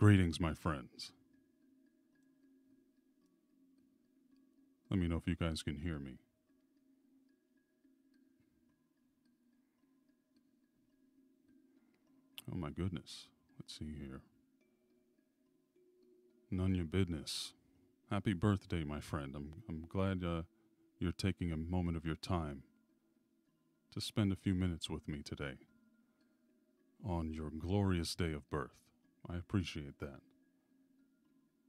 Greetings, my friends. Let me know if you guys can hear me. Oh my goodness. Let's see here. None your business. Happy birthday, my friend. I'm glad you're taking a moment of your time to spend a few minutes with me today on your glorious day of birth. I appreciate that.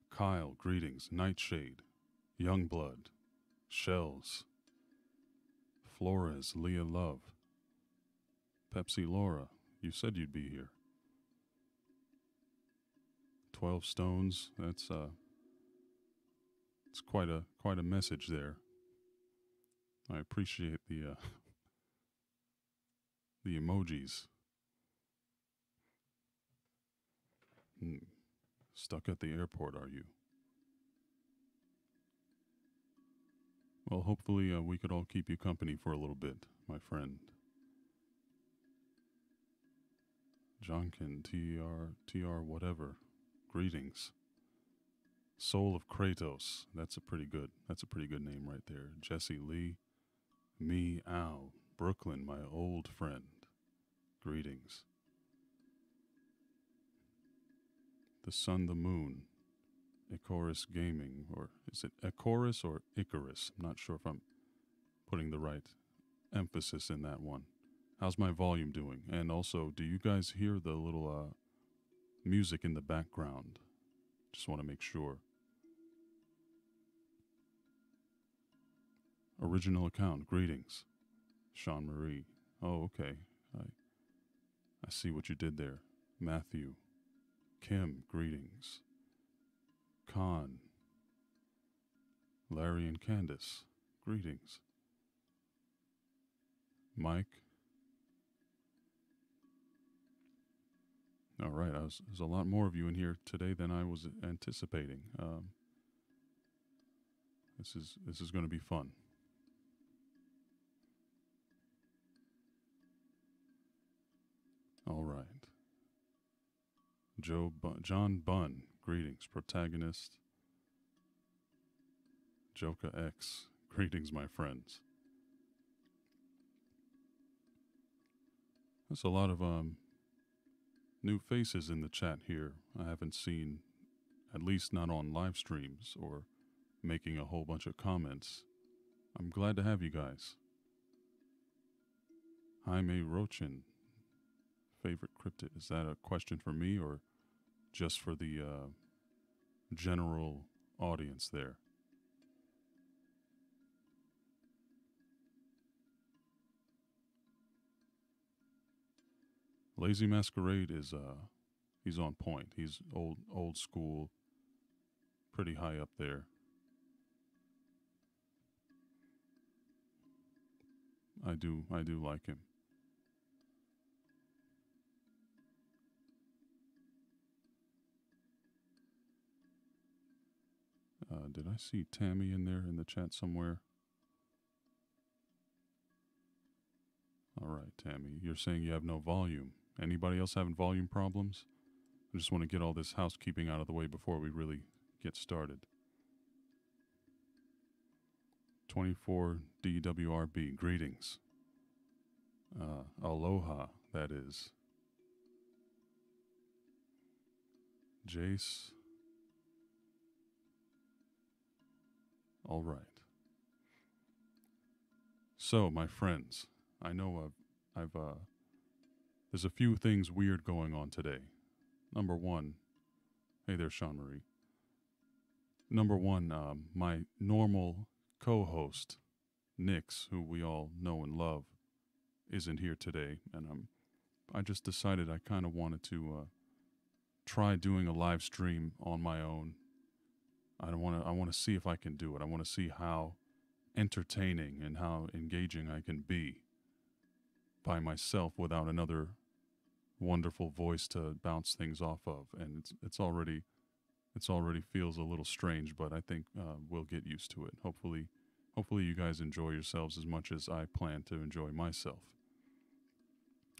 Kyle, greetings. Nightshade, Youngblood, Shells, Flores, Leah Love, Pepsi Laura. You said you'd be here. 12 stones. That's it's quite a message there. I appreciate the emojis. Stuck at the airport, are you? Well, hopefully we could all keep you company for a little bit, my friend. Jonkin, TR, whatever. Greetings. Soul of Kratos. That's a pretty good name right there. Jesse Lee. Me, Ow. Brooklyn, my old friend. Greetings. The Sun, the Moon. Icarus Gaming, or is it Icarus or Icarus? I'm not sure if I'm putting the right emphasis in that one. How's my volume doing? And also, do you guys hear the little music in the background? Just want to make sure. Original account, greetings. Sean Marie. Oh, okay. I see what you did there. Matthew. Kim, greetings. Khan. Larry and Candace, greetings. Mike. All right, there's a lot more of you in here today than I was anticipating. This is going to be fun. All right. John Bunn, greetings. Protagonist. Joka X, greetings, my friends. There's a lot of new faces in the chat here. I haven't seen, at least not on live streams or making a whole bunch of comments. I'm glad to have you guys. Jaime Rochin, favorite cryptid. Is that a question for me or just for the general audience there? Lazy Masquerade is he's on point. He's old school, pretty high up there. I do like him. Did I see Tammy in there in the chat somewhere? All right, Tammy, you're saying you have no volume. Anybody else having volume problems? I just want to get all this housekeeping out of the way before we really get started. 24 DWRB, greetings. Aloha, that is. Jace. All right. So, my friends, I know I've there's a few things weird going on today. Number one, hey there, Sean Marie. Number one, my normal co-host, Nix, who we all know and love, isn't here today, and I just decided I kind of wanted to try doing a live stream on my own. I want to see if I can do it. I want to see how entertaining and how engaging I can be by myself without another wonderful voice to bounce things off of. And it's already feels a little strange, but I think we'll get used to it. Hopefully you guys enjoy yourselves as much as I plan to enjoy myself.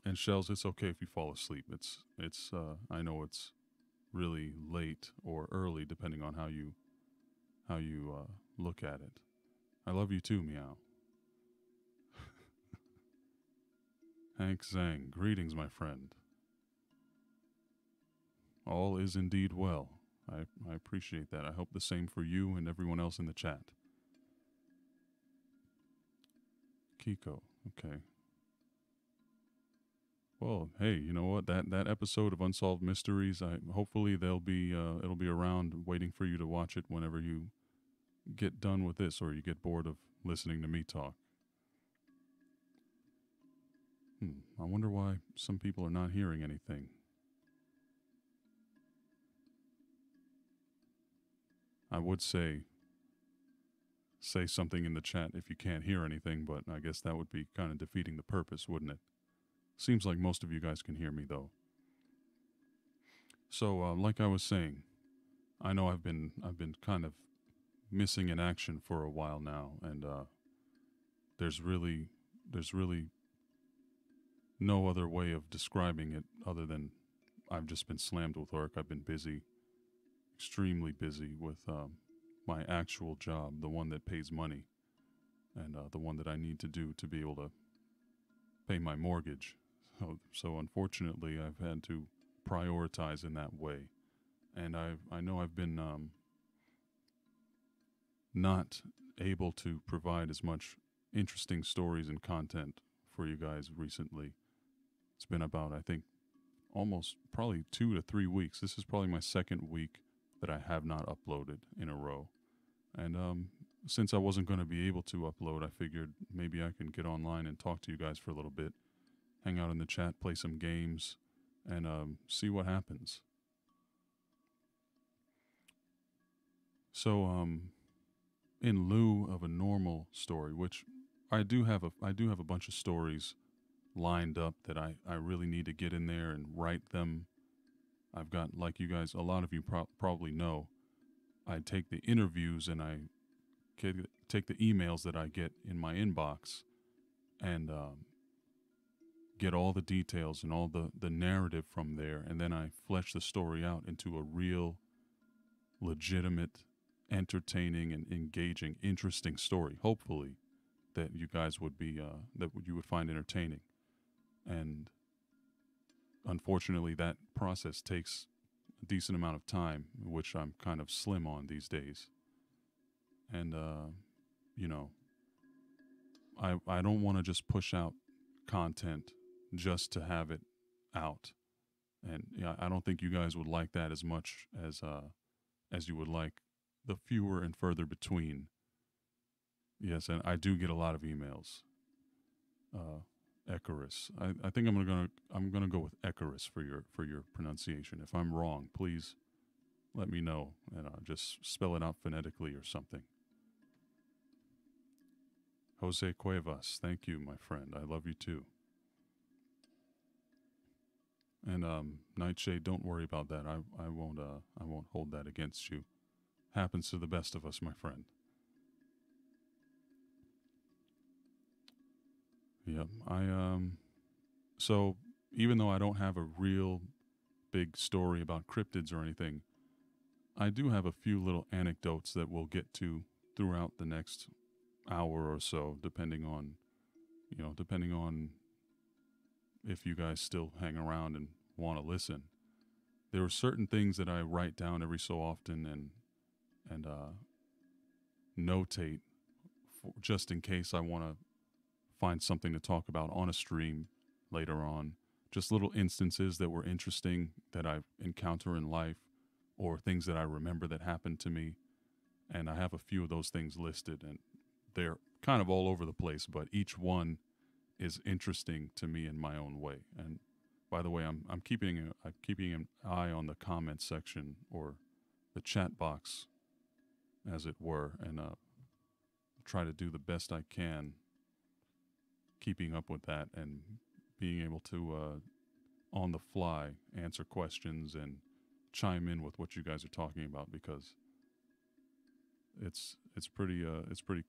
And Shells, it's okay if you fall asleep. It's I know it's really late or early, depending on how you look at it. I love you too, Meow. Hank Zhang, greetings, my friend. All is indeed well. I appreciate that. I hope the same for you and everyone else in the chat. Kiko, okay. Well, hey, you know what? That episode of Unsolved Mysteries, I hopefully they'll be it'll be around waiting for you to watch it whenever you get done with this or you get bored of listening to me talk. I wonder why some people are not hearing anything. I would say something in the chat if you can't hear anything, but I guess that would be kind of defeating the purpose, wouldn't it? Seems like most of you guys can hear me though. So, like I was saying, I know I've been kind of missing in action for a while now, and there's really no other way of describing it other than I've just been slammed with work. I've been busy, extremely busy with my actual job, the one that pays money, and the one that I need to do to be able to pay my mortgage. So unfortunately, I've had to prioritize in that way, and I know I've been not able to provide as much interesting stories and content for you guys recently. It's been about, I think, almost probably 2 to 3 weeks. This is probably my second week that I have not uploaded in a row. And since I wasn't going to be able to upload, I figured maybe I can get online and talk to you guys for a little bit, hang out in the chat, play some games, and see what happens. So, in lieu of a normal story, which I do have a bunch of stories lined up that I really need to get in there and write them. I've got, like you guys, a lot of you probably know, I take the interviews and I take the emails that I get in my inbox and get all the details and all the narrative from there, and then I flesh the story out into a real, legitimate, entertaining, and engaging, interesting story, hopefully, that you guys would be, that you would find entertaining. And unfortunately, that process takes a decent amount of time, which I'm kind of slim on these days. And, you know, I don't want to just push out content just to have it out. And yeah, I don't think you guys would like that as much as you would like the fewer and further between. Yes, and I do get a lot of emails. Ecarus. I think I'm gonna go with Ecarus for your pronunciation. If I'm wrong, please let me know and just spell it out phonetically or something. Jose Cuevas, thank you, my friend. I love you too. And Nightshade, don't worry about that. I won't hold that against you. Happens to the best of us, my friend. Yep. So even though I don't have a real big story about cryptids or anything, I do have a few little anecdotes that we'll get to throughout the next hour or so, depending on if you guys still hang around and want to listen. There are certain things that I write down every so often and notate just in case I want to find something to talk about on a stream later on. Just little instances that were interesting that I encounter in life or things that I remember that happened to me. And I have a few of those things listed, and they're kind of all over the place, but each one is interesting to me in my own way. And by the way, I'm keeping an eye on the comment section or the chat box, as it were, and try to do the best I can keeping up with that and being able to on the fly answer questions and chime in with what you guys are talking about, because it's pretty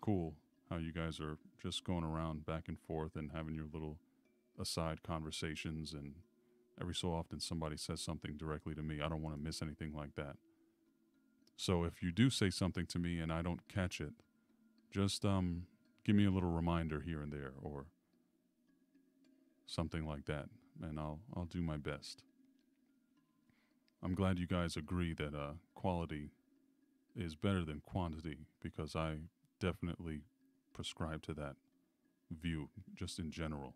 cool how you guys are just going around back and forth and having your little aside conversations and Every so often somebody says something directly to me. I don't want to miss anything like that. So if you do say something to me and I don't catch it, just give me a little reminder here and there or something like that, and I'll do my best. I'm glad you guys agree that quality is better than quantity because I definitely prescribe to that view just in general.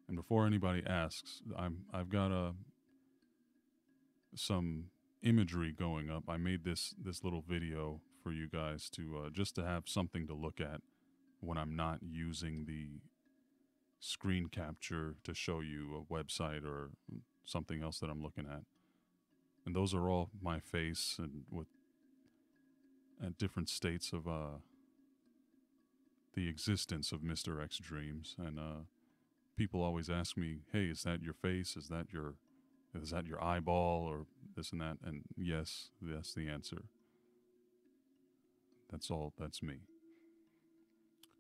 And before anybody asks, I've got some imagery going up. I made this little video for you guys to just to have something to look at when I'm not using the screen capture to show you a website or something else that I'm looking at. And those are all my face and with at different states of the existence of Mr. X Dreams. And people always ask me, "Hey, is that your face? Is that your eyeball or this and that?" And yes, that's the answer. That's all. That's me.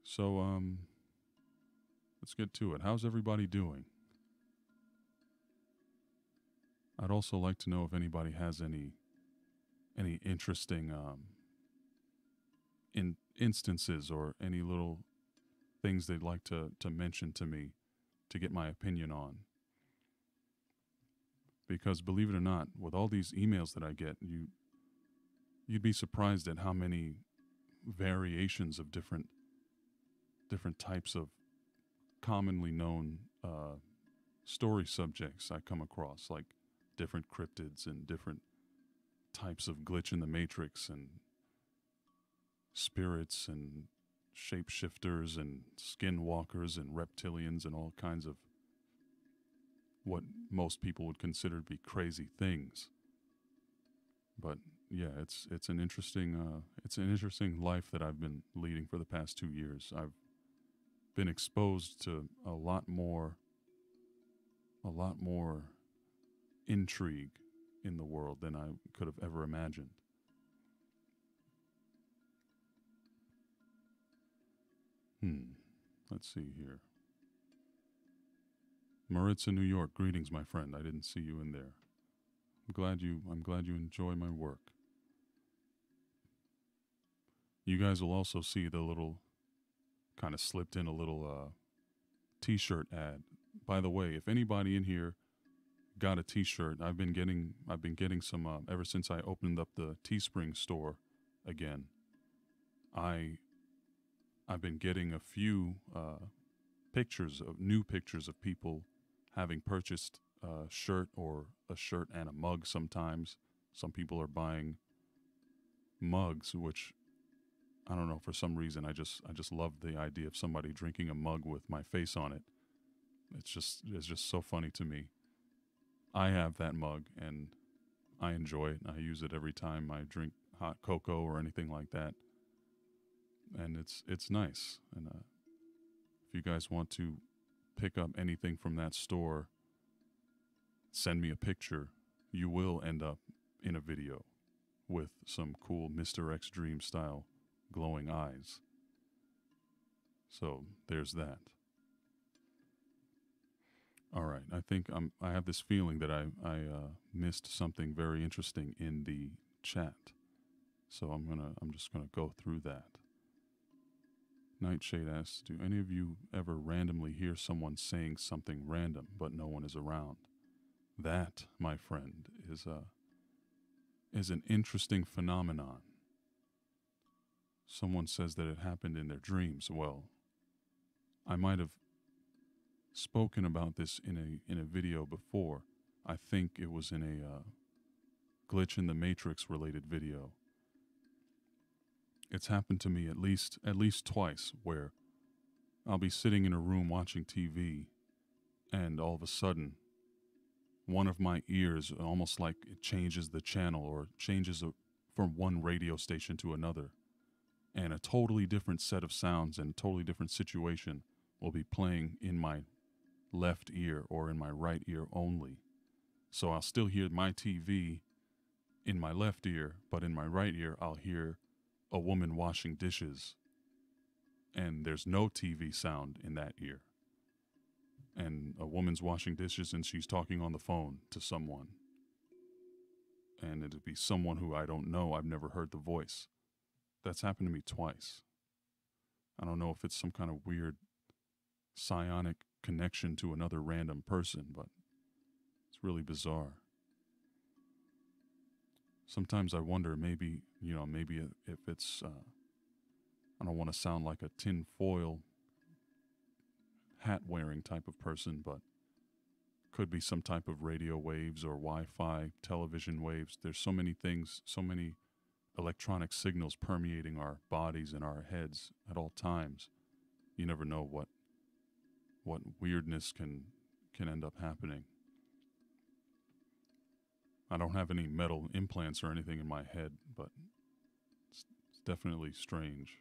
So let's get to it. How's everybody doing? I'd also like to know if anybody has any interesting in instances or any little things they'd like to mention to me to get my opinion on. Because believe it or not, with all these emails that I get, you'd be surprised at how many variations of different types of commonly known story subjects I come across, like different cryptids and different types of glitch in the matrix and spirits and shapeshifters and skinwalkers and reptilians and all kinds of what most people would consider to be crazy things. But yeah, it's an interesting life that I've been leading for the past 2 years. I've been exposed to a lot more intrigue in the world than I could have ever imagined. Let's see here. Maritza, New York. Greetings, my friend. I didn't see you in there. I'm glad you enjoy my work. You guys will also see the little kind of slipped in a little t-shirt ad. By the way, if anybody in here got a t-shirt, I've been getting some ever since I opened up the Teespring store again. I've been getting a few new pictures of people having purchased a shirt or a shirt and a mug sometimes. Some people are buying mugs, which I don't know, for some reason I just love the idea of somebody drinking a mug with my face on it. It's just so funny to me. I have that mug and I enjoy it. I use it every time I drink hot cocoa or anything like that. And it's nice. And if you guys want to pick up anything from that store, send me a picture. You will end up in a video with some cool Mr. X Dream style glowing eyes. So there's that. All right, I think I have this feeling that I missed something very interesting in the chat. So I'm just gonna go through that. Nightshade asks, do any of you ever randomly hear someone saying something random but no one is around? That, my friend, is an interesting phenomenon. Someone says that it happened in their dreams. Well, I might have spoken about this in a video before. I think it was in a glitch in the matrix related video. It's happened to me at least twice, where I'll be sitting in a room watching TV and all of a sudden one of my ears, almost like it changes the channel or changes from one radio station to another, and a totally different set of sounds and a totally different situation will be playing in my left ear or in my right ear only. So I'll still hear my TV in my left ear, but in my right ear I'll hear a woman washing dishes, and there's no TV sound in that ear. and a woman's washing dishes and she's talking on the phone to someone. And it'd be someone who I don't know. I've never heard the voice. That's happened to me twice. I don't know if it's some kind of weird psionic connection to another random person, but it's really bizarre. Sometimes I wonder, maybe if it's, I don't want to sound like a tinfoil hat wearing type of person, but could be some type of radio waves or Wi-Fi, television waves. There's so many things, so many electronic signals permeating our bodies and our heads at all times. You never know what weirdness can end up happening. I don't have any metal implants or anything in my head, but it's definitely strange.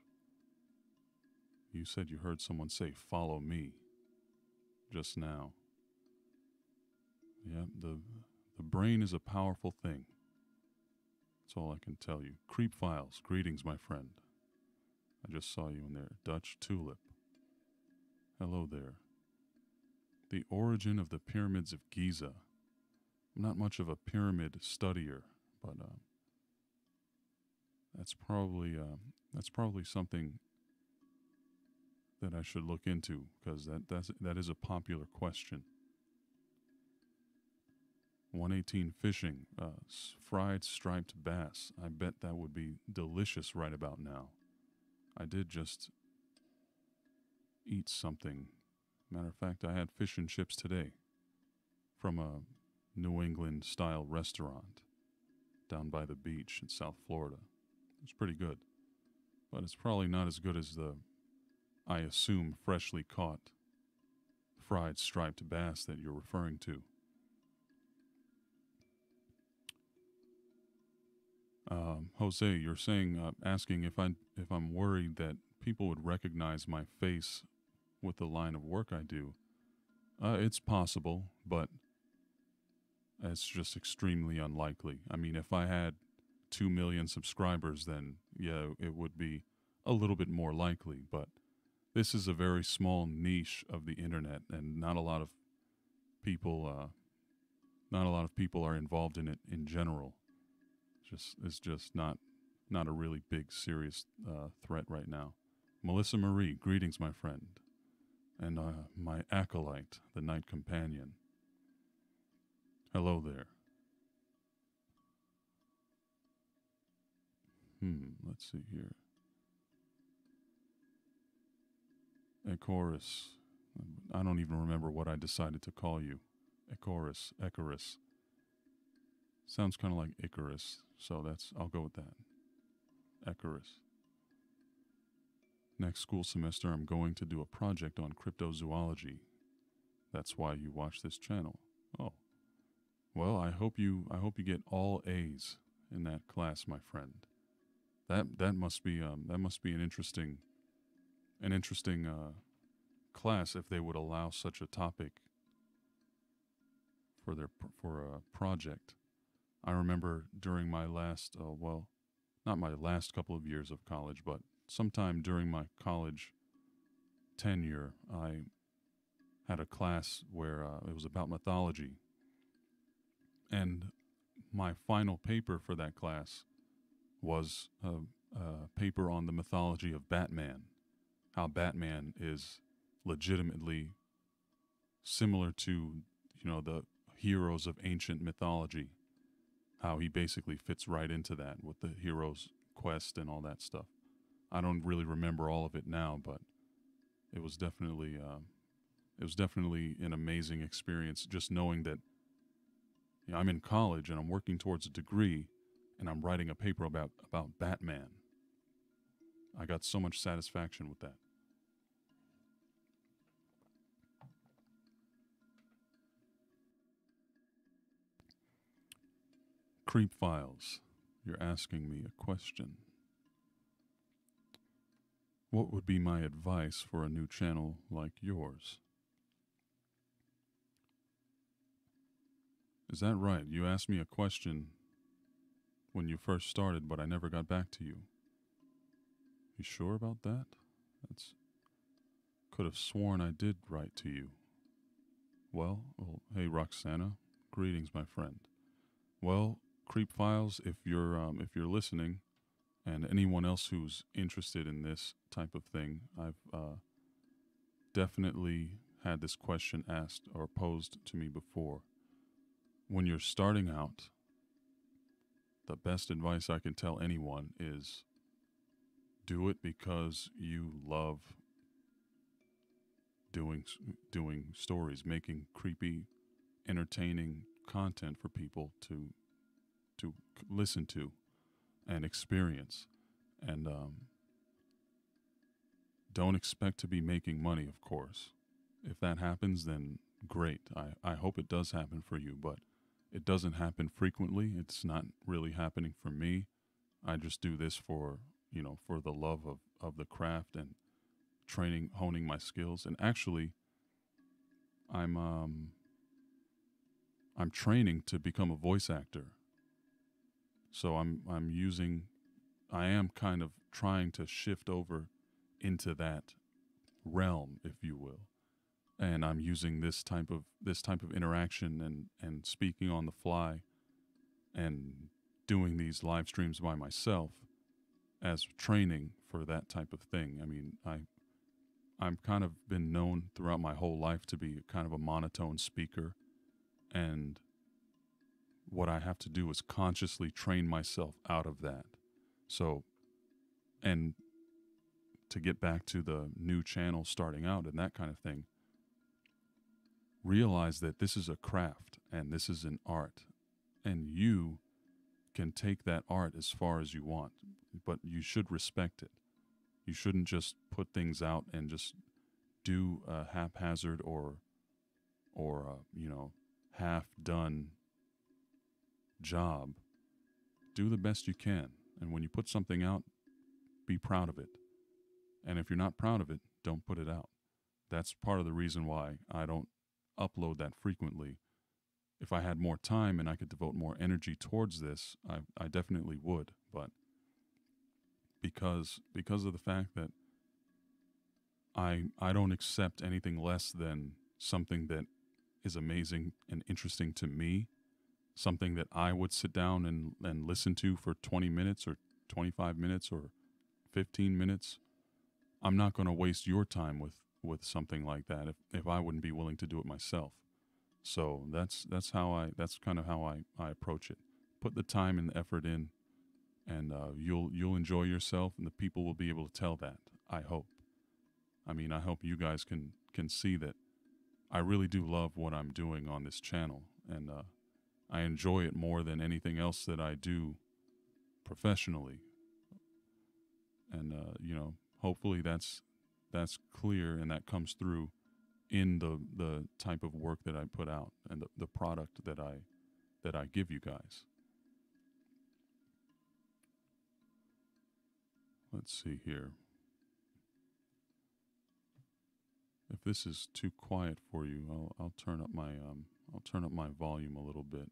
You said you heard someone say, "Follow me," just now. Yeah, the brain is a powerful thing. That's all I can tell you. Creep Files, greetings, my friend. I just saw you in there. Dutch Tulip. Hello there. The origin of the pyramids of Giza. I'm not much of a pyramid studier, but that's probably something that I should look into, because that is a popular question. 118 fishing, fried striped bass. I bet that would be delicious right about now. I did just eat something. Matter of fact, I had fish and chips today from a New England style restaurant down by the beach in South Florida. It was pretty good, but it's probably not as good as the, I assume, freshly caught fried striped bass that you're referring to. Jose, you're saying, asking if I'm worried that people would recognize my face with the line of work I do. It's possible, but it's just extremely unlikely. I mean, if I had 2 million subscribers, then yeah, it would be a little bit more likely. But this is a very small niche of the internet, and not a lot of people are involved in it in general. It's just not a really big, serious threat right now. Melissa Marie, greetings, my friend. And my acolyte, the night companion. Hello there. Let's see here. Ecorus. I don't even remember what I decided to call you. Ecorus. Sounds kind of like Icarus, so I'll go with that. Icarus. Next school semester, I'm going to do a project on cryptozoology. That's why you watch this channel. Oh, well, I hope you get all A's in that class, my friend. That must be an interesting class if they would allow such a topic for a project. I remember during my last, not my last couple of years of college, but sometime during my college tenure, I had a class where it was about mythology. And my final paper for that class was a paper on the mythology of Batman, how Batman is legitimately similar to, the heroes of ancient mythology, how he basically fits right into that with the hero's quest and all that stuff. I don't really remember all of it now, but it was definitely an amazing experience, just knowing that I'm in college and I'm working towards a degree and I'm writing a paper about Batman. I got so much satisfaction with that. Creep Files, you're asking me a question. What would be my advice for a new channel like yours? Is that right? You asked me a question when you first started, but I never got back to you. You sure about that? Could have sworn I did write to you. Hey Roxana, greetings, my friend. Well, Creep Files, if you're listening, and anyone else who's interested in this type of thing, I've definitely had this question asked or posed to me before. When you're starting out, the best advice I can tell anyone is do it because you love doing doing stories, making creepy, entertaining content for people to listen to and experience. And don't expect to be making money, of course. If that happens, then great. I hope it does happen for you, but it doesn't happen frequently. It's not really happening for me. I just do this for, for the love of the craft and training, honing my skills. And actually, I'm training to become a voice actor. So I am kind of trying to shift over into that realm, if you will. And I'm using this type of interaction and speaking on the fly and doing these live streams by myself as training for that type of thing. I mean, I'm kind of been known throughout my whole life to be kind of a monotone speaker, and what I have to do is consciously train myself out of that. So, and to get back to the new channel starting out and that kind of thing, realize that this is a craft and this is an art, and you can take that art as far as you want, but you should respect it. You shouldn't just put things out and just do a haphazard or half done job. Do the best you can, and when you put something out, be proud of it. And if you're not proud of it, don't put it out. That's part of the reason why I don't upload that frequently. If I had more time and I could devote more energy towards this, I definitely would. But because of the fact that I don't accept anything less than something that is amazing and interesting to me, something that I would sit down and listen to for 20 minutes or 25 minutes or 15 minutes, I'm not going to waste your time with something like that if I wouldn't be willing to do it myself. So that's kind of how I approach it. Put the time and the effort in, and you'll enjoy yourself, and the people will be able to tell that. I hope. I mean, I hope you guys can see that I really do love what I'm doing on this channel, and I enjoy it more than anything else that I do professionally. And hopefully that's clear and that comes through in the type of work that I put out and the product that I give you guys. Let's see here. If this is too quiet for you, I'll turn up my volume a little bit.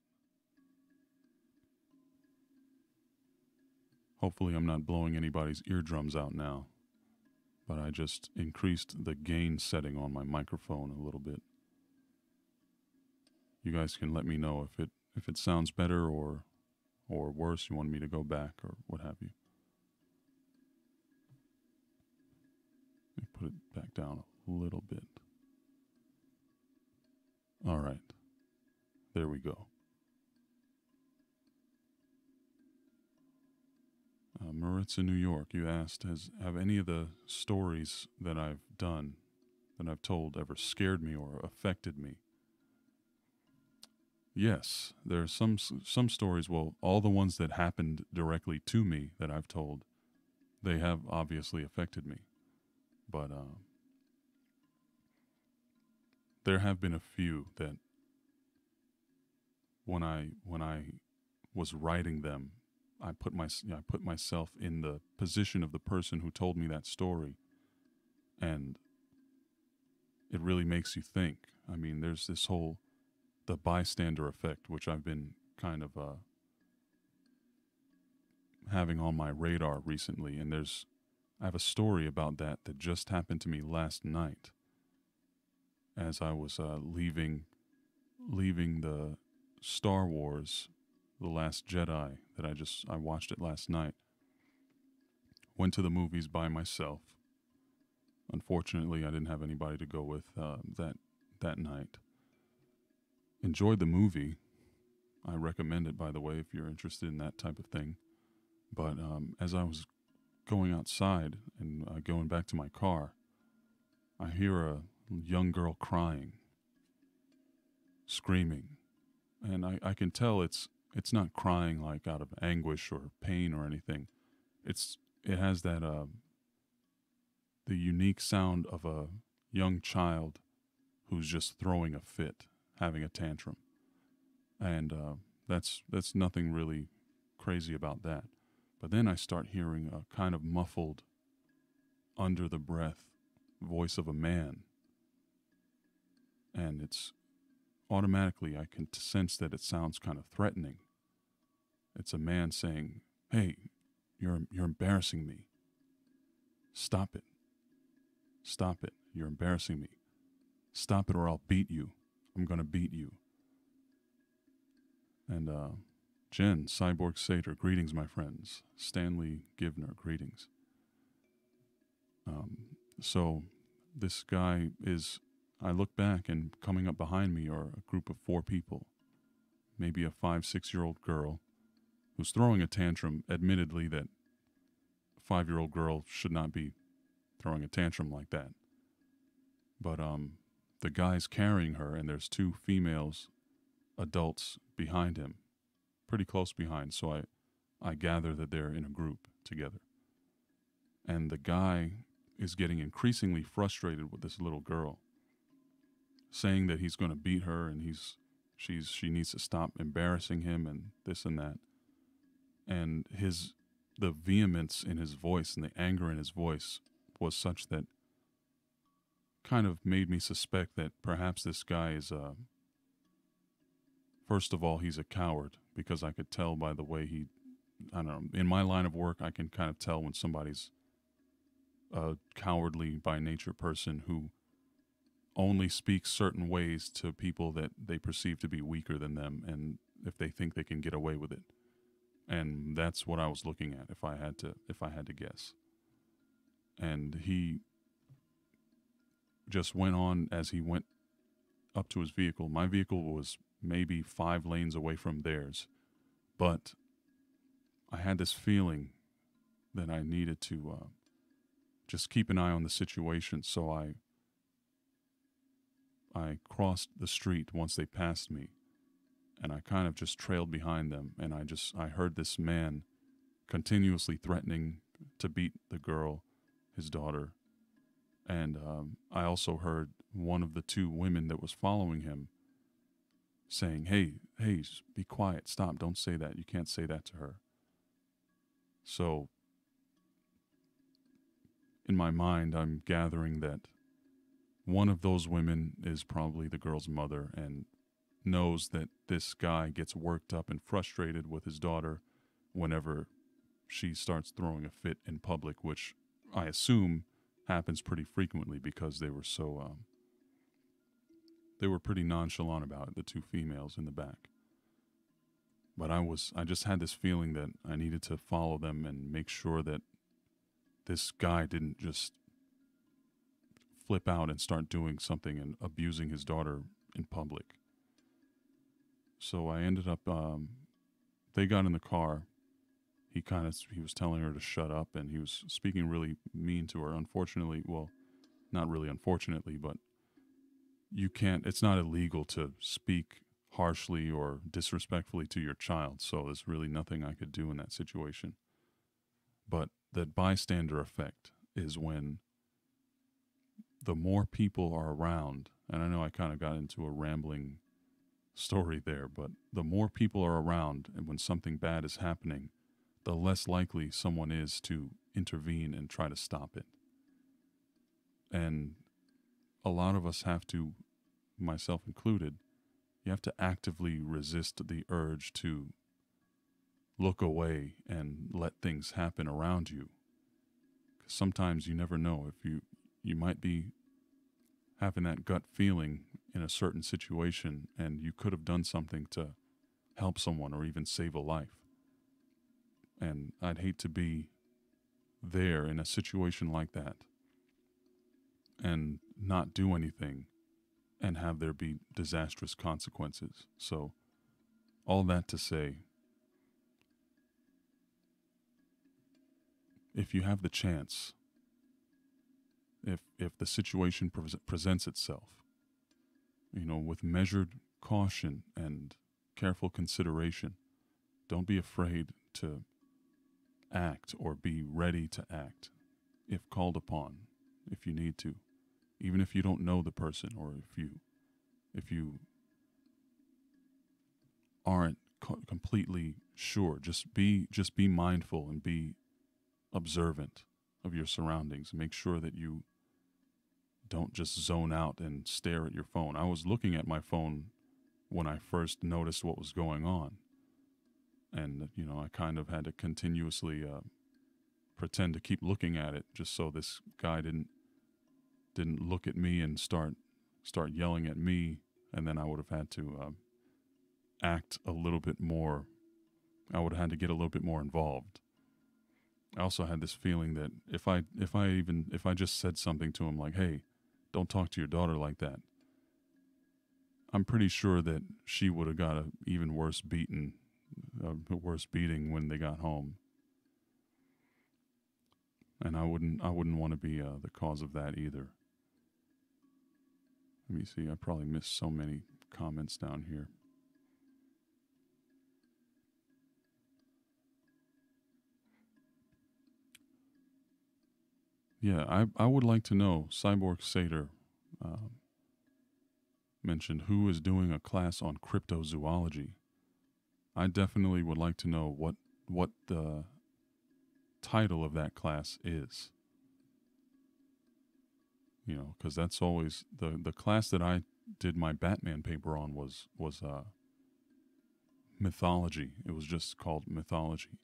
Hopefully I'm not blowing anybody's eardrums out now, but I just increased the gain setting on my microphone a little bit. You guys can let me know if it sounds better or worse, you want me to go back or what have you. Let me put it back down a little bit. All right. There we go. Maritza, New York, you asked, have any of the stories that I've done, that I've told, ever scared me or affected me? Yes, there are some stories, well, all the ones that happened directly to me that I've told, they have obviously affected me. But there have been a few that when I was writing them, I put myself in the position of the person who told me that story, and it really makes you think. I mean, there's this whole the bystander effect, which I've been kind of having on my radar recently, and I have a story about that just happened to me last night as I was leaving leaving the Star Wars, The Last Jedi that I watched it last night. Went to the movies by myself. Unfortunately, I didn't have anybody to go with that night. Enjoyed the movie. I recommend it, by the way, if you're interested in that type of thing. But as I was going outside and going back to my car, I hear a young girl crying, screaming, and I can tell it's not crying like out of anguish or pain or anything. It has that the unique sound of a young child who's just throwing a fit, having a tantrum, and that's nothing really crazy about that. But then I start hearing a kind of muffled, under the breath voice of a man, and it's automatically I can sense that it sounds kind of threatening. It's a man saying, "Hey, you're embarrassing me. Stop it. Stop it. You're embarrassing me. Stop it or I'll beat you. I'm going to beat you." And Jen, Cyborg Satyr, greetings, my friends. Stanley Givner, greetings. So this guy is, I look back and coming up behind me are a group of 4 people, maybe a 5-6-year-old girl who's throwing a tantrum, admittedly that a 5-year-old girl should not be throwing a tantrum like that. But the guy's carrying her and there's 2 females, adults behind him, pretty close behind, so I gather that they're in a group together. And the guy is getting increasingly frustrated with this little girl, saying that he's going to beat her and she needs to stop embarrassing him and this and that. And the vehemence in his voice and the anger in his voice was such that kind of made me suspect that perhaps this guy is first of all, he's a coward, because I could tell by the way I don't know, in my line of work, I can kind of tell when somebody's a cowardly by nature person who only speaks certain ways to people that they perceive to be weaker than them, and if they think they can get away with it. And that's what I was looking at if I had to guess. And he just went on as he went up to his vehicle. My vehicle was maybe 5 lanes away from theirs, but I had this feeling that I needed to just keep an eye on the situation, so I crossed the street once they passed me, and I kind of just trailed behind them, and I heard this man continuously threatening to beat the girl, his daughter, and I also heard one of the 2 women that was following him saying, hey, be quiet, stop, don't say that, you can't say that to her. So in my mind, I'm gathering that one of those women is probably the girl's mother and knows that this guy gets worked up and frustrated with his daughter whenever she starts throwing a fit in public, which I assume happens pretty frequently because they were so they were pretty nonchalant about it, the 2 females in the back. But I just had this feeling that I needed to follow them and make sure that this guy didn't just flip out and start doing something and abusing his daughter in public. So I ended up, they got in the car. He was telling her to shut up, and he was speaking really mean to her. Unfortunately, well, not really unfortunately, but it's not illegal to speak harshly or disrespectfully to your child, so there's really nothing I could do in that situation. But the bystander effect is when the more people are around, and I know I kind of got into a rambling story there, but the more people are around and when something bad is happening, the less likely someone is to intervene and try to stop it. And a lot of us have to, myself included, you have to actively resist the urge to look away and let things happen around you. 'Cause sometimes you never know if you might be having that gut feeling in a certain situation and you could have done something to help someone or even save a life. And I'd hate to be there in a situation like that and not do anything and have there be disastrous consequences. So, all that to say, if you have the chance, if the situation presents itself, with measured caution and careful consideration, don't be afraid to act or be ready to act if called upon, if you need to, even if you don't know the person or if you aren't completely sure. Just be mindful and be observant of your surroundings. Make sure that you don't just zone out and stare at your phone. I was looking at my phone when I first noticed what was going on. And, I kind of had to continuously pretend to keep looking at it just so this guy didn't look at me and start yelling at me. And then I would have had to act a little bit more. I would have had to get a little bit more involved. I also had this feeling that if I just said something to him like, "Hey, don't talk to your daughter like that," I'm pretty sure that she would have got a even worse beating when they got home. And I wouldn't want to be the cause of that either. Let me see. I probably missed so many comments down here. Yeah, I would like to know. Cyborg Seder mentioned who is doing a class on cryptozoology. I definitely would like to know what the title of that class is. Because that's always the class that I did my Batman paper on was mythology. It was just called mythology.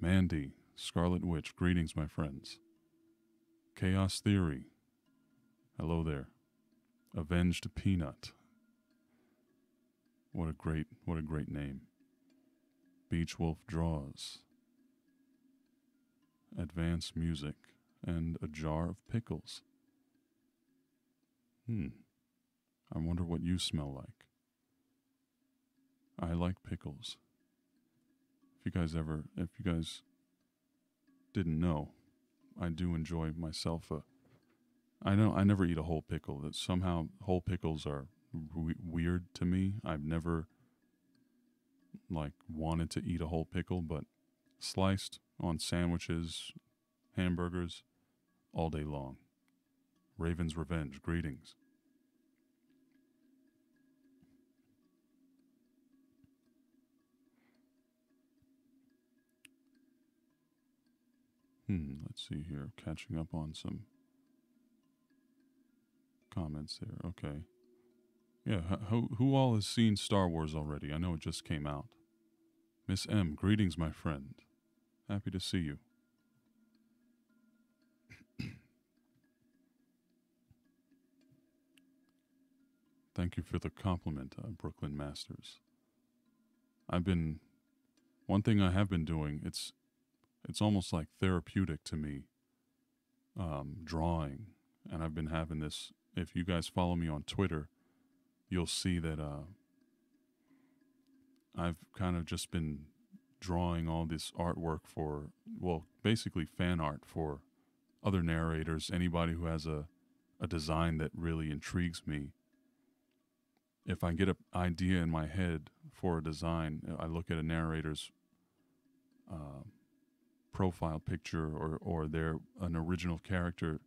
Mandy, Scarlet Witch, greetings, my friends. Chaos Theory, hello there. Avenged Peanut. What a great name. Beach Wolf Draws. Advanced Music. And a jar of pickles. I wonder what you smell like. I like pickles. If you guys didn't know, I do enjoy myself I know I never eat a whole pickle. That somehow whole pickles are weird to me. I've never wanted to eat a whole pickle, but sliced on sandwiches, hamburgers, all day long. Raven's Revenge, greetings. Let's see here. Catching up on some comments there. Okay. Yeah, who all has seen Star Wars already? I know it just came out. Miss M, greetings, my friend. Happy to see you. Thank you for the compliment, Brooklyn Masters. One thing I have been doing, it's almost like therapeutic to me, drawing. And I've been having this, if you guys follow me on Twitter, you'll see that I've kind of just been drawing all this artwork for, basically fan art for other narrators, anybody who has a design that really intrigues me. If I get an idea in my head for a design, I look at a narrator's profile picture or an original character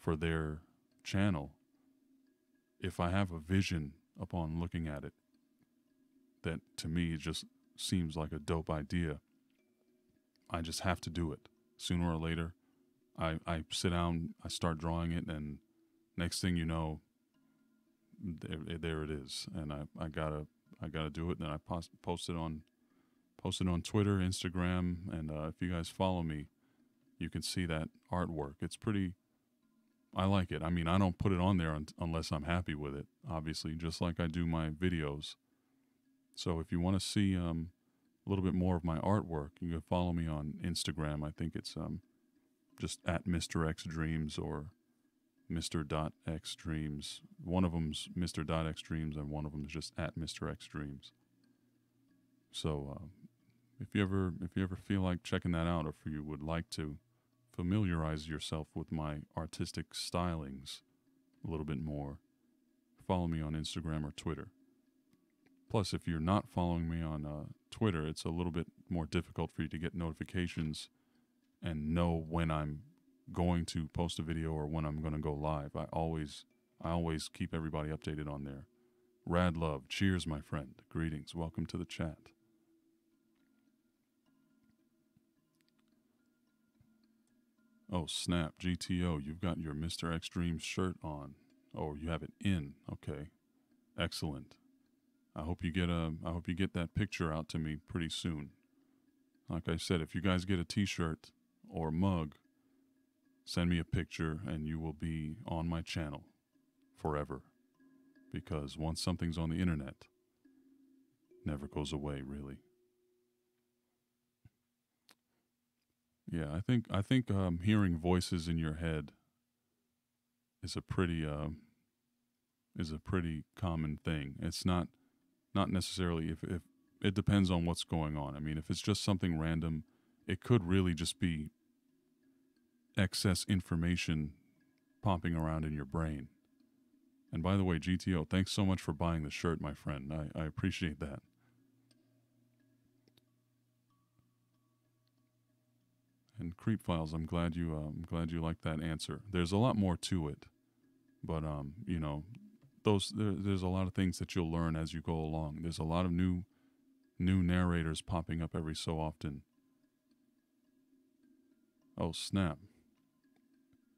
for their channel. If I have a vision upon looking at it that to me just seems like a dope idea, I just have to do it. Sooner or later, I sit down, I start drawing it, and next thing you know, there it is. And I gotta do it. And then I post it on Twitter, Instagram, and if you guys follow me, you can see that artwork. It's pretty I like it. I mean, I don't put it on there unless I'm happy with it, obviously, just like I do my videos. So if you want to see a little bit more of my artwork, you can follow me on Instagram. I think it's just at Mr. X Dreams or Mr. X Dreams. One of them's Mr. X Dreams, and one of them is just at Mr. X Dreams. So if you ever feel like checking that out, or if you would like to familiarize yourself with my artistic stylings a little bit more, follow me on Instagram or Twitter. Plus, if you're not following me on Twitter, it's a little bit more difficult for you to get notifications and know when I'm going to post a video or when I'm going to go live. I always keep everybody updated on there. Rad love. Cheers, my friend. Greetings. Welcome to the chat. Oh, snap. GTO, you've got your Mr. Extreme shirt on. Oh, you have it in. Okay. Excellent. I hope you get that picture out to me pretty soon. Like I said, if you guys get a t-shirt or a mug, send me a picture and you will be on my channel forever. Because once something's on the internet, it never goes away, really. Yeah, I think hearing voices in your head is a pretty common thing. It's not necessarily if it depends on what's going on. I mean, if it's just something random, it could really just be excess information popping around in your brain. And by the way, GTO, thanks so much for buying the shirt, my friend. I appreciate that. And Creep Files, I'm glad you liked that answer. There's a lot more to it, but you know, there's a lot of things that you'll learn as you go along. There's a lot of new narrators popping up every so often. Oh snap!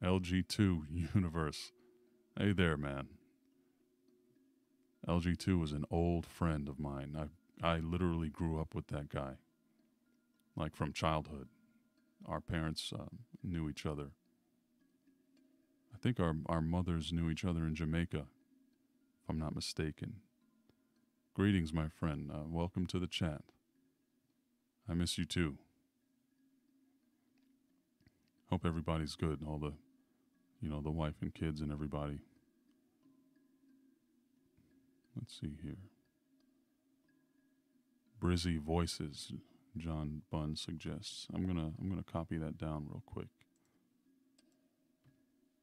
LG2 universe. Hey there, man. LG2 was an old friend of mine. I literally grew up with that guy, like from childhood. Our parents knew each other. I think our mothers knew each other in Jamaica, if I'm not mistaken. Greetings, my friend. Welcome to the chat. I miss you too. Hope everybody's good. All the, the wife and kids and everybody. Let's see here. Brizzy voices, John Bunn suggests. I'm gonna copy that down real quick.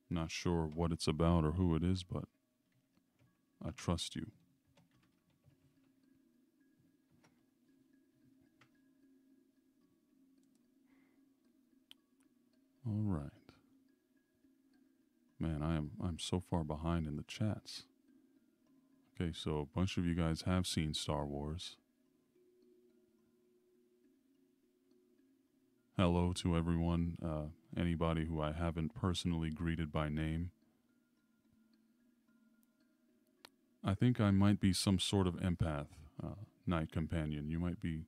Not sure what it's about or who it is, but I trust you. All right. Man, I'm so far behind in the chats. Okay, so a bunch of you guys have seen Star Wars. Hello to everyone, anybody who I haven't personally greeted by name. I think I might be some sort of empath, Night Companion. You might be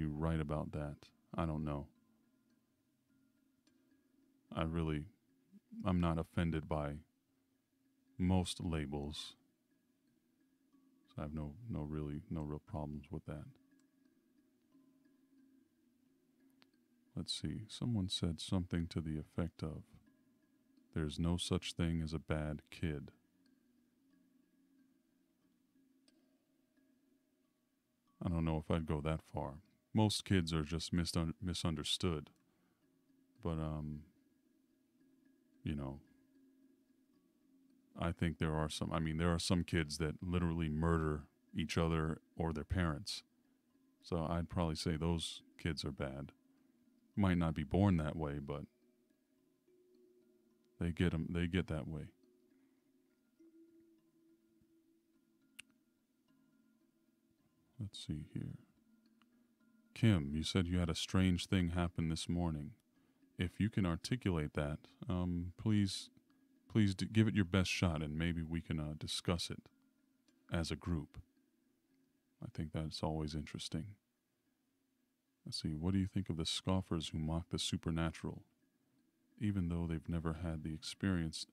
right about that. I don't know. I'm not offended by most labels. So I have no real problems with that. Let's see. Someone said something to the effect of, "There's no such thing as a bad kid." I don't know if I'd go that far. Most kids are just misunderstood. But, I think there are some kids that literally murder each other or their parents. So I'd probably say those kids are bad. Might not be born that way, but they get that way. Let's see here. Kim, you said you had a strange thing happen this morning. If you can articulate that, please give it your best shot, and maybe we can discuss it as a group. I think that's always interesting. Let's see, what do you think of the scoffers who mock the supernatural? even though they've never had the experience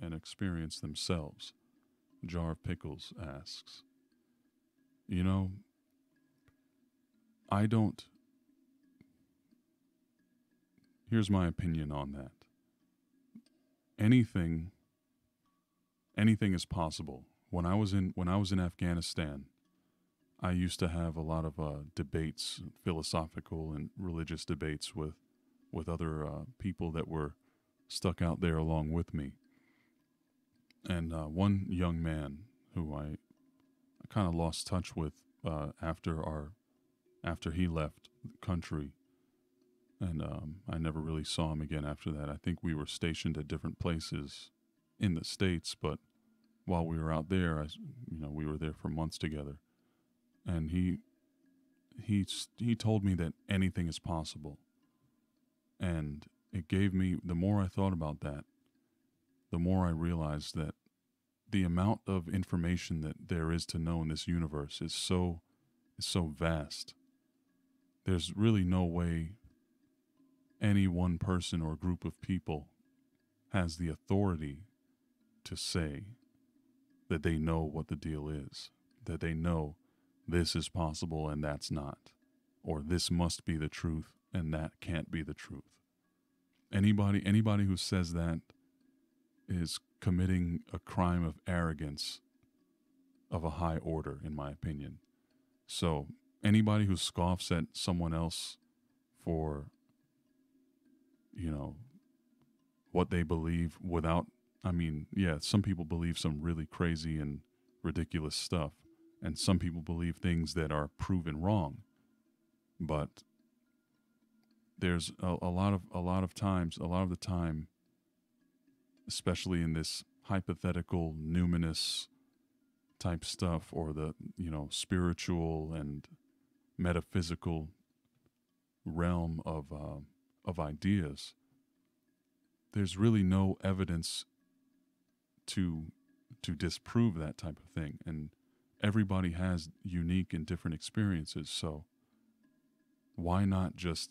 themselves. Jar of Pickles asks, you know, I don't. Here's my opinion on that. Anything, anything is possible. When I was in Afghanistan, I used to have a lot of debates, philosophical and religious debates with other people that were stuck out there along with me. And one young man who I kind of lost touch with after he left the country, and I never really saw him again after that. I think we were stationed at different places in the states, but while we were out there, we were there for months together, and he told me that anything is possible, and it gave me, the more I thought about that, the more I realized that the amount of information that there is to know in this universe is so vast. There's really no way any one person or group of people has the authority to say that they know what the deal is, that they know this is possible and that's not, or this must be the truth and that can't be the truth. Anybody who says that is committing a crime of arrogance of a high order, in my opinion. So anybody who scoffs at someone else for, you know, what they believe without, I mean, yeah, some people believe some really crazy and ridiculous stuff, and some people believe things that are proven wrong. But there's a lot of the time, especially in this hypothetical numinous type stuff, or the spiritual and metaphysical realm of ideas, there's really no evidence to disprove that type of thing, and everybody has unique and different experiences. So why not just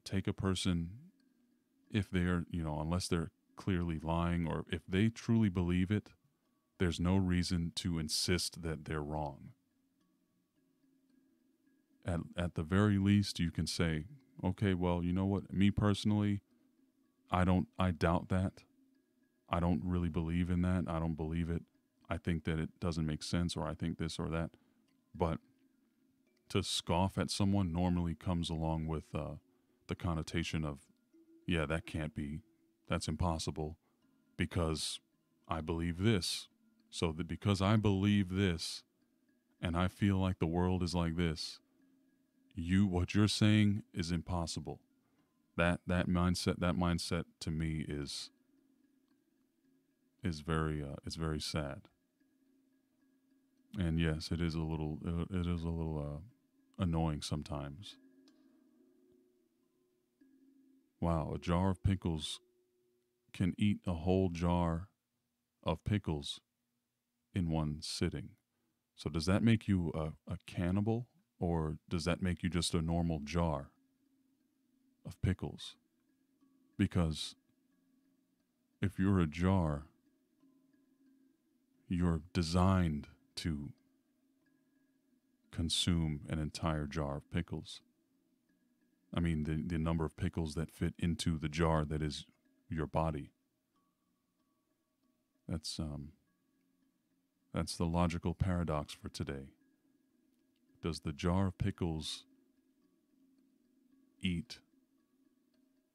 take a person, if they're, unless they're clearly lying, or if they truly believe it, there's no reason to insist that they're wrong. At the very least, you can say, okay, well, you know what? Me personally, I doubt that. I don't really believe in that. I don't believe it. I think that it doesn't make sense, or I think this or that. But to scoff at someone normally comes along with the connotation of, yeah, that can't be, that's impossible, because I believe this. So that because I believe this and I feel like the world is like this, what you're saying is impossible. That mindset to me is very sad. And yes, it is a little annoying sometimes. Wow, a jar of pickles can eat a whole jar of pickles in one sitting. So does that make you a cannibal, or does that make you just a normal jar of pickles? Because if you're a jar, you're designed to consume an entire jar of pickles. I mean, the number of pickles that fit into the jar that is your body. That's the logical paradox for today. Does the jar of pickles eat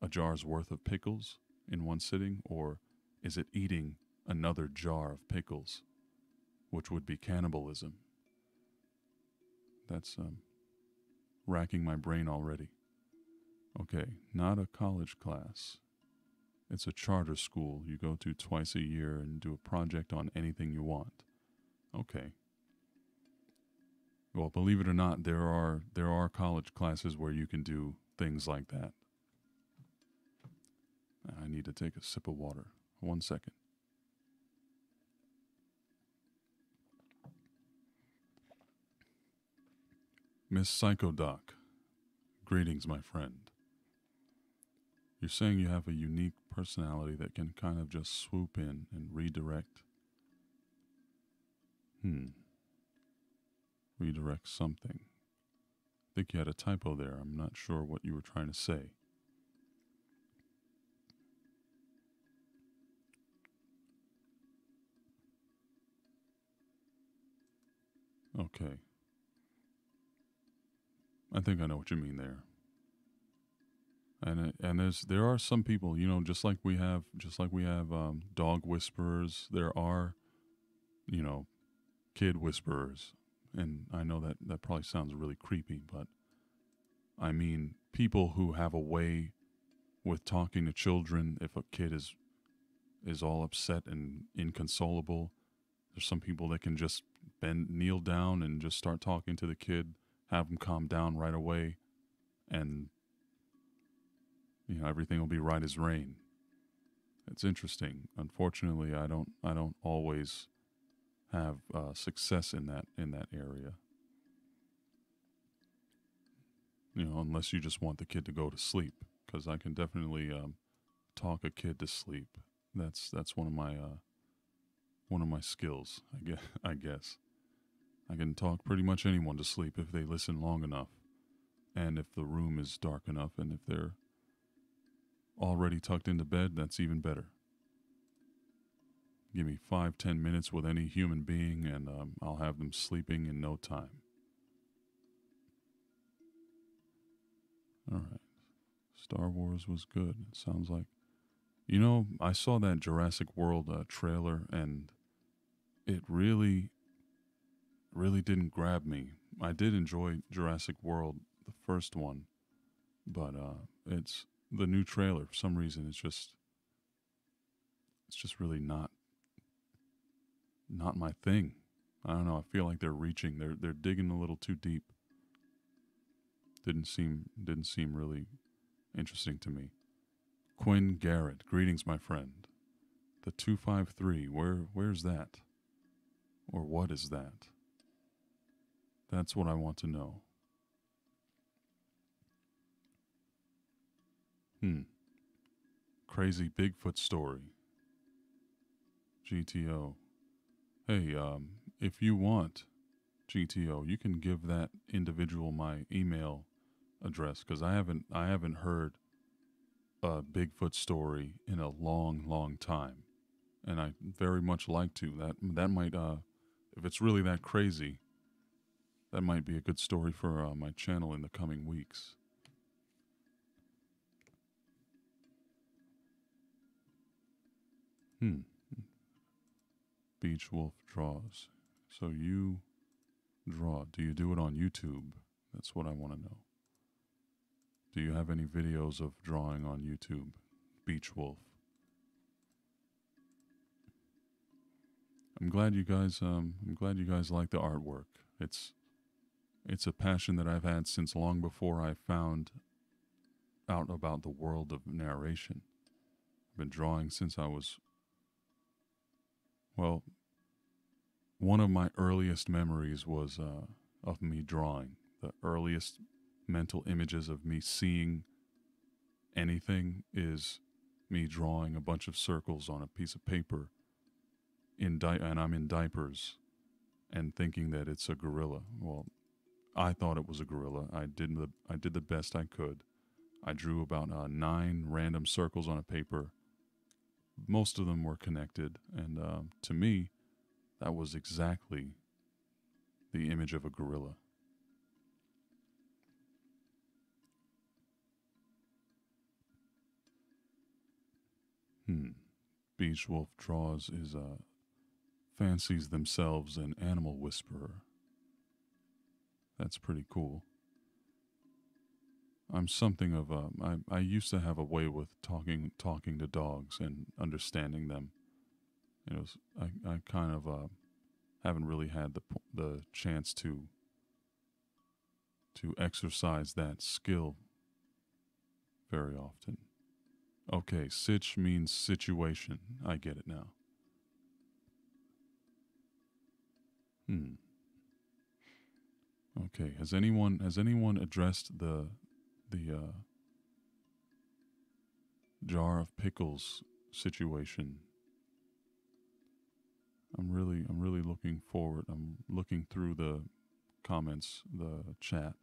a jar's worth of pickles in one sitting, or is it eating another jar of pickles, which would be cannibalism? That's racking my brain already. Okay, not a college class. It's a charter school you go to twice a year and do a project on anything you want. Okay. Well, believe it or not, there are college classes where you can do things like that. I need to take a sip of water. 1 second. Miss Psychodoc, greetings, my friend. You're saying you have a unique personality that can kind of just swoop in and redirect. Redirect something. I think you had a typo there. I'm not sure what you were trying to say. Okay. I think I know what you mean there. And there are some people, just like we have dog whisperers. There are, you know, kid whisperers, and I know that probably sounds really creepy, but I mean people who have a way with talking to children. If a kid is all upset and inconsolable, there's some people that can just kneel down and just start talking to the kid, have them calm down right away, and everything will be right as rain. It's interesting. Unfortunately, I don't always have success in that area. Unless you just want the kid to go to sleep, because I can definitely talk a kid to sleep. That's one of my skills. I guess I can talk pretty much anyone to sleep if they listen long enough, and if the room is dark enough, and if they're already tucked into bed, that's even better. Give me 5-10 minutes with any human being, and I'll have them sleeping in no time. All right. Star Wars was good. It sounds like. I saw that Jurassic World trailer, and it really, really didn't grab me. I did enjoy Jurassic World, the first one, but it's the new trailer. For some reason, it's just really not my thing. I don't know. I feel like they're reaching. They're digging a little too deep. Didn't seem really interesting to me. Quinn Garrett, greetings, my friend. The 253. Where's that? Or what is that? That's what I want to know. Crazy Bigfoot story. GTO. Hey, if you want, GTO, you can give that individual my email address, because I haven't heard a Bigfoot story in a long, long time, and I very much like to. That might, if it's really that crazy, that might be a good story for my channel in the coming weeks. Beach Wolf draws. So you draw. Do you do it on YouTube? That's what I want to know. Do you have any videos of drawing on YouTube? Beach Wolf. I'm glad you guys like the artwork. It's a passion that I've had since long before I found out about the world of narration. I've been drawing since I was, well, one of my earliest memories was of me drawing. The earliest mental images of me seeing anything is me drawing a bunch of circles on a piece of paper and I'm in diapers and thinking that it's a gorilla. Well, I thought it was a gorilla. I did the best I could. I drew about 9 random circles on a paper. Most of them were connected, and to me, that was exactly the image of a gorilla. Beach Wolf draws is fancies themselves an animal whisperer. That's pretty cool. I'm something of a. I used to have a way with talking to dogs and understanding them. I kind of haven't really had the chance to exercise that skill very often. Okay, sitch means situation. I get it now. Okay, has anyone addressed the jar of pickles situation. I'm really looking forward. I'm looking through the comments, the chat.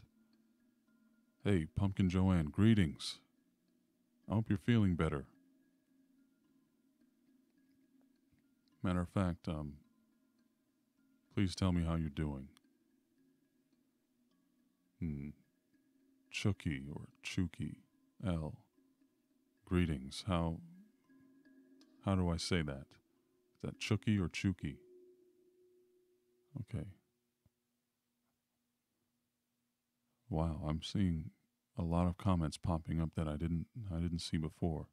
Hey, Pumpkin Joanne, greetings. I hope you're feeling better. Matter of fact, please tell me how you're doing. Chucky or Chuki L. Greetings. How do I say that? Is that Chucky or Chuki? Okay. Wow, I'm seeing a lot of comments popping up that I didn't see before.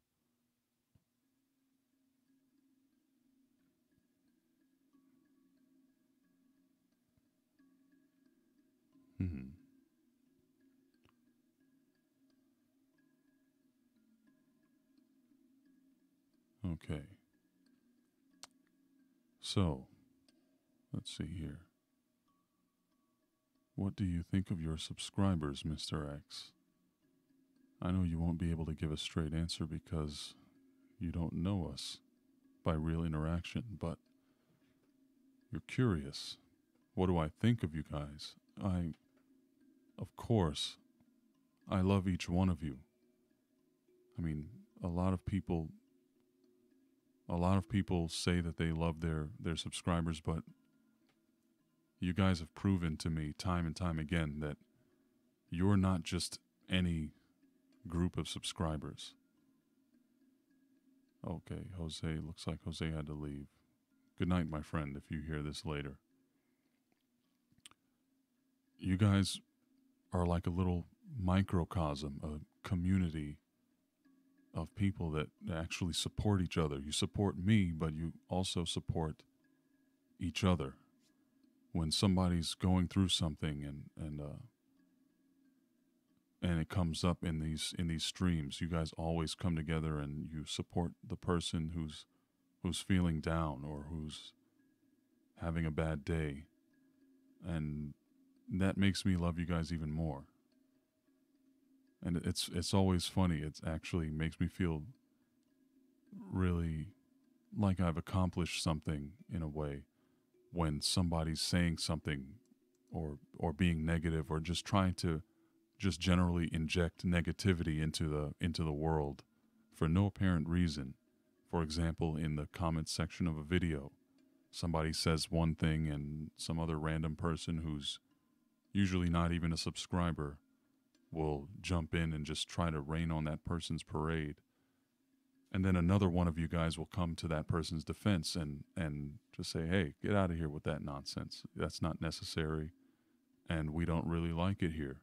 Hmm. Okay. So, let's see here. What do you think of your subscribers, Mr. X? I know you won't be able to give a straight answer because you don't know us by real interaction, but you're curious. What do I think of you guys? Of course, I love each one of you. I mean, a lot of people say that they love their subscribers, but you guys have proven to me time and time again that you're not just any group of subscribers. Okay, Jose, looks like Jose had to leave. Good night, my friend, if you hear this later. You guys are like a little microcosm, a community of people that actually support each other. You support me, but you also support each other. When somebody's going through something and it comes up in these streams, you guys always come together and you support the person who's feeling down or who's having a bad day. And that makes me love you guys even more. And it's always funny. It actually makes me feel really like I've accomplished something in a way when somebody's saying something or being negative or just trying to just generally inject negativity into the world for no apparent reason. For example, in the comments section of a video, somebody says one thing and some other random person who's usually not even a subscriber will jump in and just try to rain on that person's parade. And then another one of you guys will come to that person's defense and just say, hey, get out of here with that nonsense. That's not necessary. And we don't really like it here.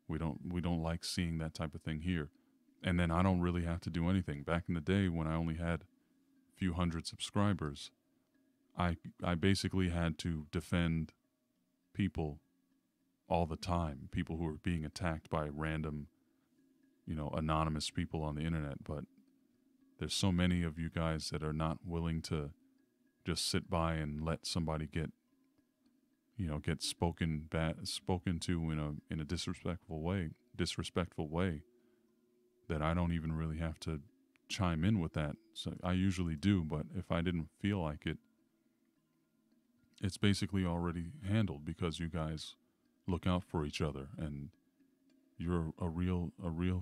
We don't like seeing that type of thing here. And then I don't really have to do anything. Back in the day when I only had a few hundred subscribers, I basically had to defend people all the time, people who were being attacked by random, anonymous people on the internet. But there's so many of you guys that are not willing to just sit by and let somebody get spoken to in a disrespectful way that I don't even really have to chime in with that. So I usually do, but if I didn't feel like it, it's basically already handled because you guys look out for each other and you're a real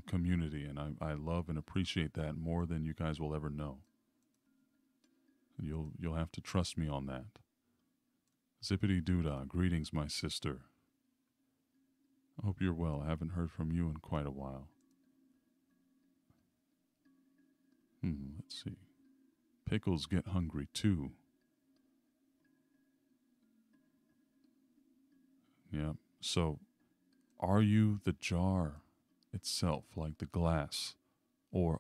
community, and I love and appreciate that more than you guys will ever know. You'll have to trust me on that. Zippity Doodah, greetings, my sister. I hope you're well. I haven't heard from you in quite a while. Let's see. Pickles get hungry too. Yeah. So, are you the jar itself, like the glass? Or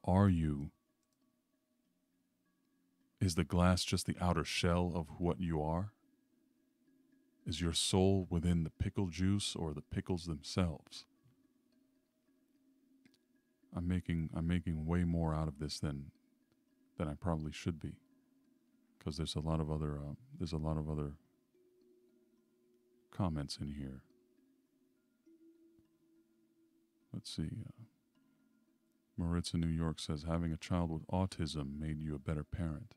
is the glass just the outer shell of what you are? Is your soul within the pickle juice or the pickles themselves? I'm making way more out of this than I probably should be, because there's a lot of other comments in here. Let's see. Maritza, New York says, having a child with autism made you a better parent.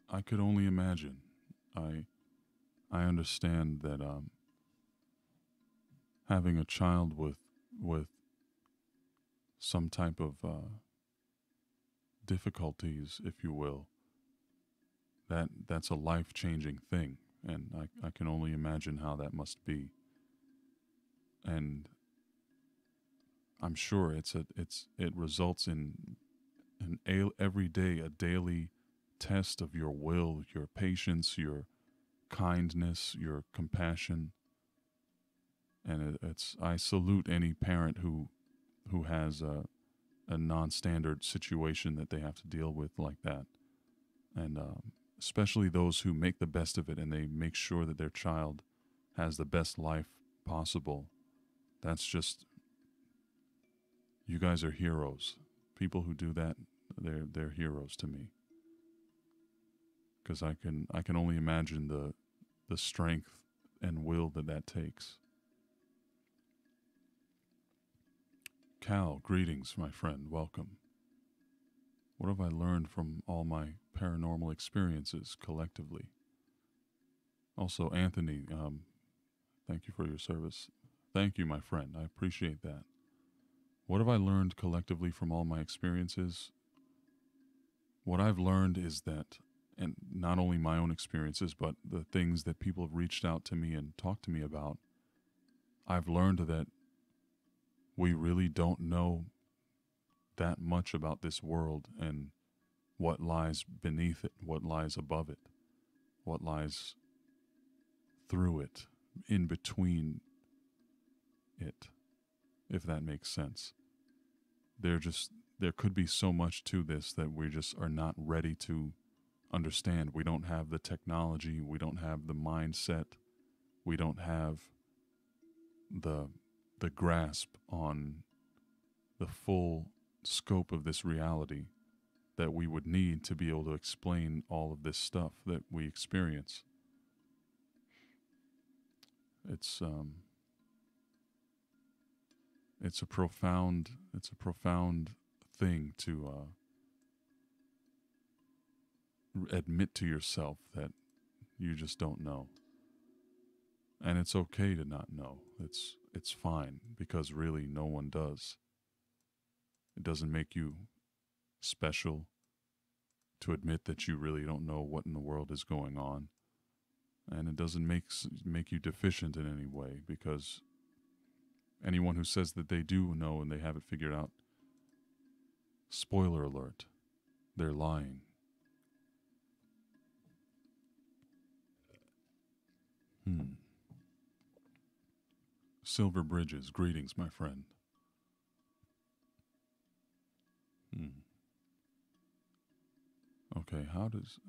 I could only imagine. I I understand that having a child with some type of difficulties, if you will, that's a life changing thing, and I can only imagine how that must be. And I'm sure it results in every day a daily test of your will, your patience, your kindness, your compassion, and it's I salute any parent who has a non-standard situation that they have to deal with like that, and especially those who make the best of it and they make sure that their child has the best life possible. That's just you guys are heroes. People who do that, they're heroes to me. Because I can only imagine the strength and will that takes. Cal, greetings, my friend. Welcome. What have I learned from all my paranormal experiences collectively? Also, Anthony, thank you for your service. Thank you, my friend. I appreciate that. What have I learned collectively from all my experiences? What I've learned is that, and not only my own experiences, but the things that people have reached out to me and talked to me about, I've learned that we really don't know that much about this world and what lies beneath it, what lies above it, what lies through it, in between it, if that makes sense. There could be so much to this that we just are not ready to understand. We don't have the technology, we don't have the mindset, we don't have the grasp on the full scope of this reality that we would need to be able to explain all of this stuff that we experience. It's a profound thing to admit to yourself that you just don't know. And it's okay to not know. It's fine, because really no one does. It doesn't make you special to admit that you really don't know what in the world is going on. And it doesn't make you deficient in any way, because anyone who says that they do know and they have it figured out, spoiler alert, they're lying. Silver Bridges, greetings, my friend. Okay, how does...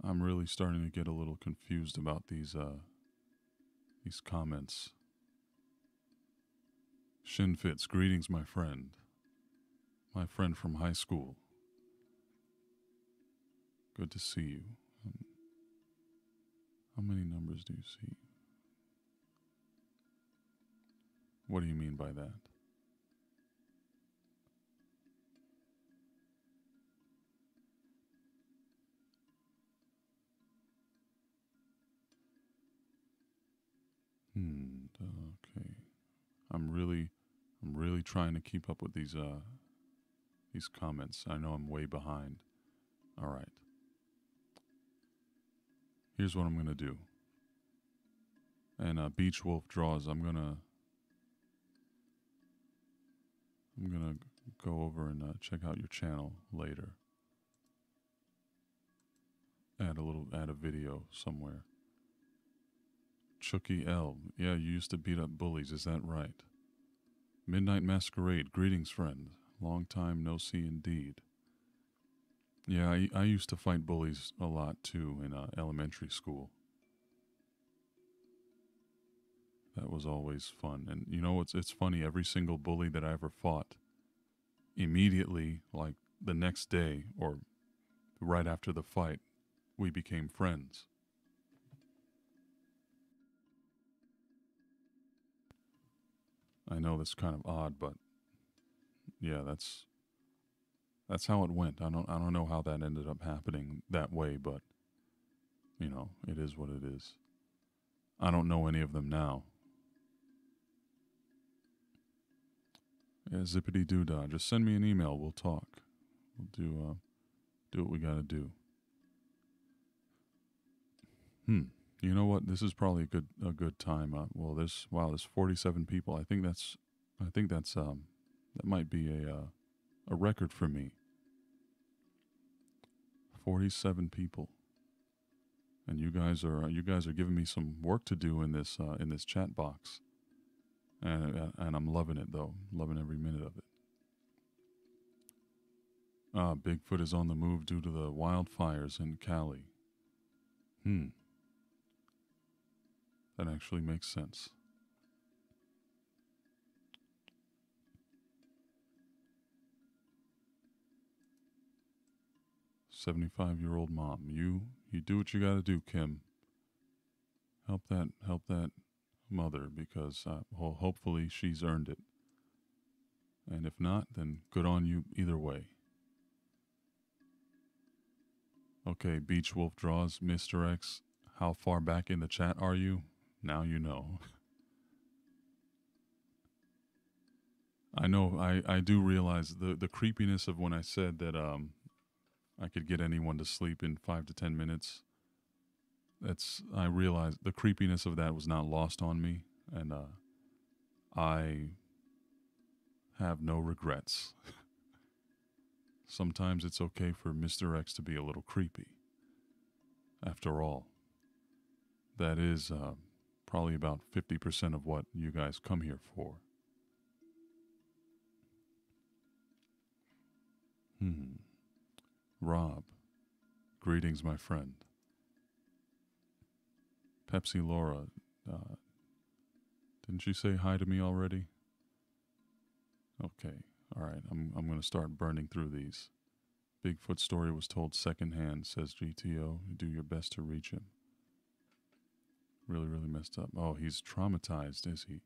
I'm really starting to get a little confused about these comments. Shinfits, greetings, my friend. My friend from high school. Good to see you. How many numbers do you see? What do you mean by that? Okay. I'm really trying to keep up with these comments. I know I'm way behind. All right. Here's what I'm gonna do. And Beach Wolf Draws, I'm gonna go over and check out your channel later. Add a video somewhere. Chucky L. Yeah, you used to beat up bullies, is that right? Midnight Masquerade, greetings, friend. Long time no see indeed. Yeah, I used to fight bullies a lot too in elementary school. That was always fun. And you know, it's funny, every single bully that I ever fought, immediately, like the next day or right after the fight, we became friends. I know that's kind of odd, but yeah, that's how it went. I don't know how that ended up happening that way, but it is what it is. I don't know any of them now. Yeah, zippity doo dah. Just send me an email. We'll talk. We'll do what we gotta do. Hmm. You know what? This is probably a good time. There's 47 people. I think that's that might be a record for me. 47 people, and you guys are giving me some work to do in this chat box, and I'm loving it though. Loving every minute of it. Bigfoot is on the move due to the wildfires in Cali. Hmm. That actually makes sense. 75-year-old mom. You do what you got to do, Kim. Help that mother because hopefully she's earned it. And if not, then good on you either way. Okay, Beach Wolf draws Mr. X. How far back in the chat are you? Now you know. I know. I do realize the creepiness of when I said that I could get anyone to sleep in 5 to 10 minutes. I realized the creepiness of that was not lost on me, and I have no regrets. Sometimes it's okay for Mr. X to be a little creepy. After all, that is probably about 50% of what you guys come here for. Hmm. Rob, greetings, my friend. Pepsi Laura, uh, didn't you say hi to me already? Okay, all right. I'm going to start burning through these. Bigfoot story was told secondhand, says GTO. Do your best to reach him. Really, really messed up. Oh, he's traumatized, is he?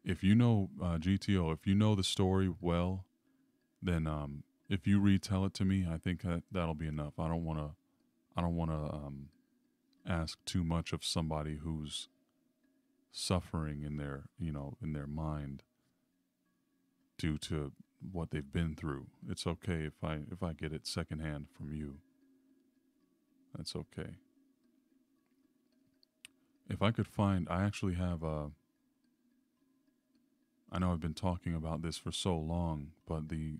If you know GTO, if you know the story well, then if you retell it to me, I think that'll be enough. I don't want to. I don't want to ask too much of somebody who's suffering in their mind due to what they've been through. It's okay if I get it secondhand from you. That's okay. If I could find, I actually have a. I know I've been talking about this for so long, but the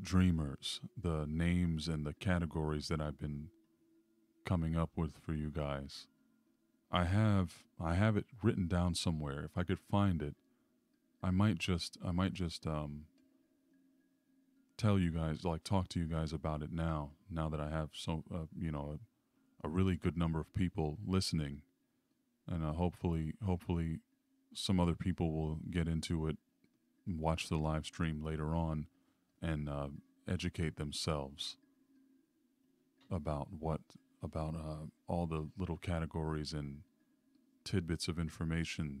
dreamers, the names and the categories that I've been coming up with for you guys. I have it written down somewhere. If I could find it, I might just tell you guys, like talk to you guys about it now that I have a really good number of people listening, and hopefully some other people will get into it, watch the live stream later on, and educate themselves about all the little categories and tidbits of information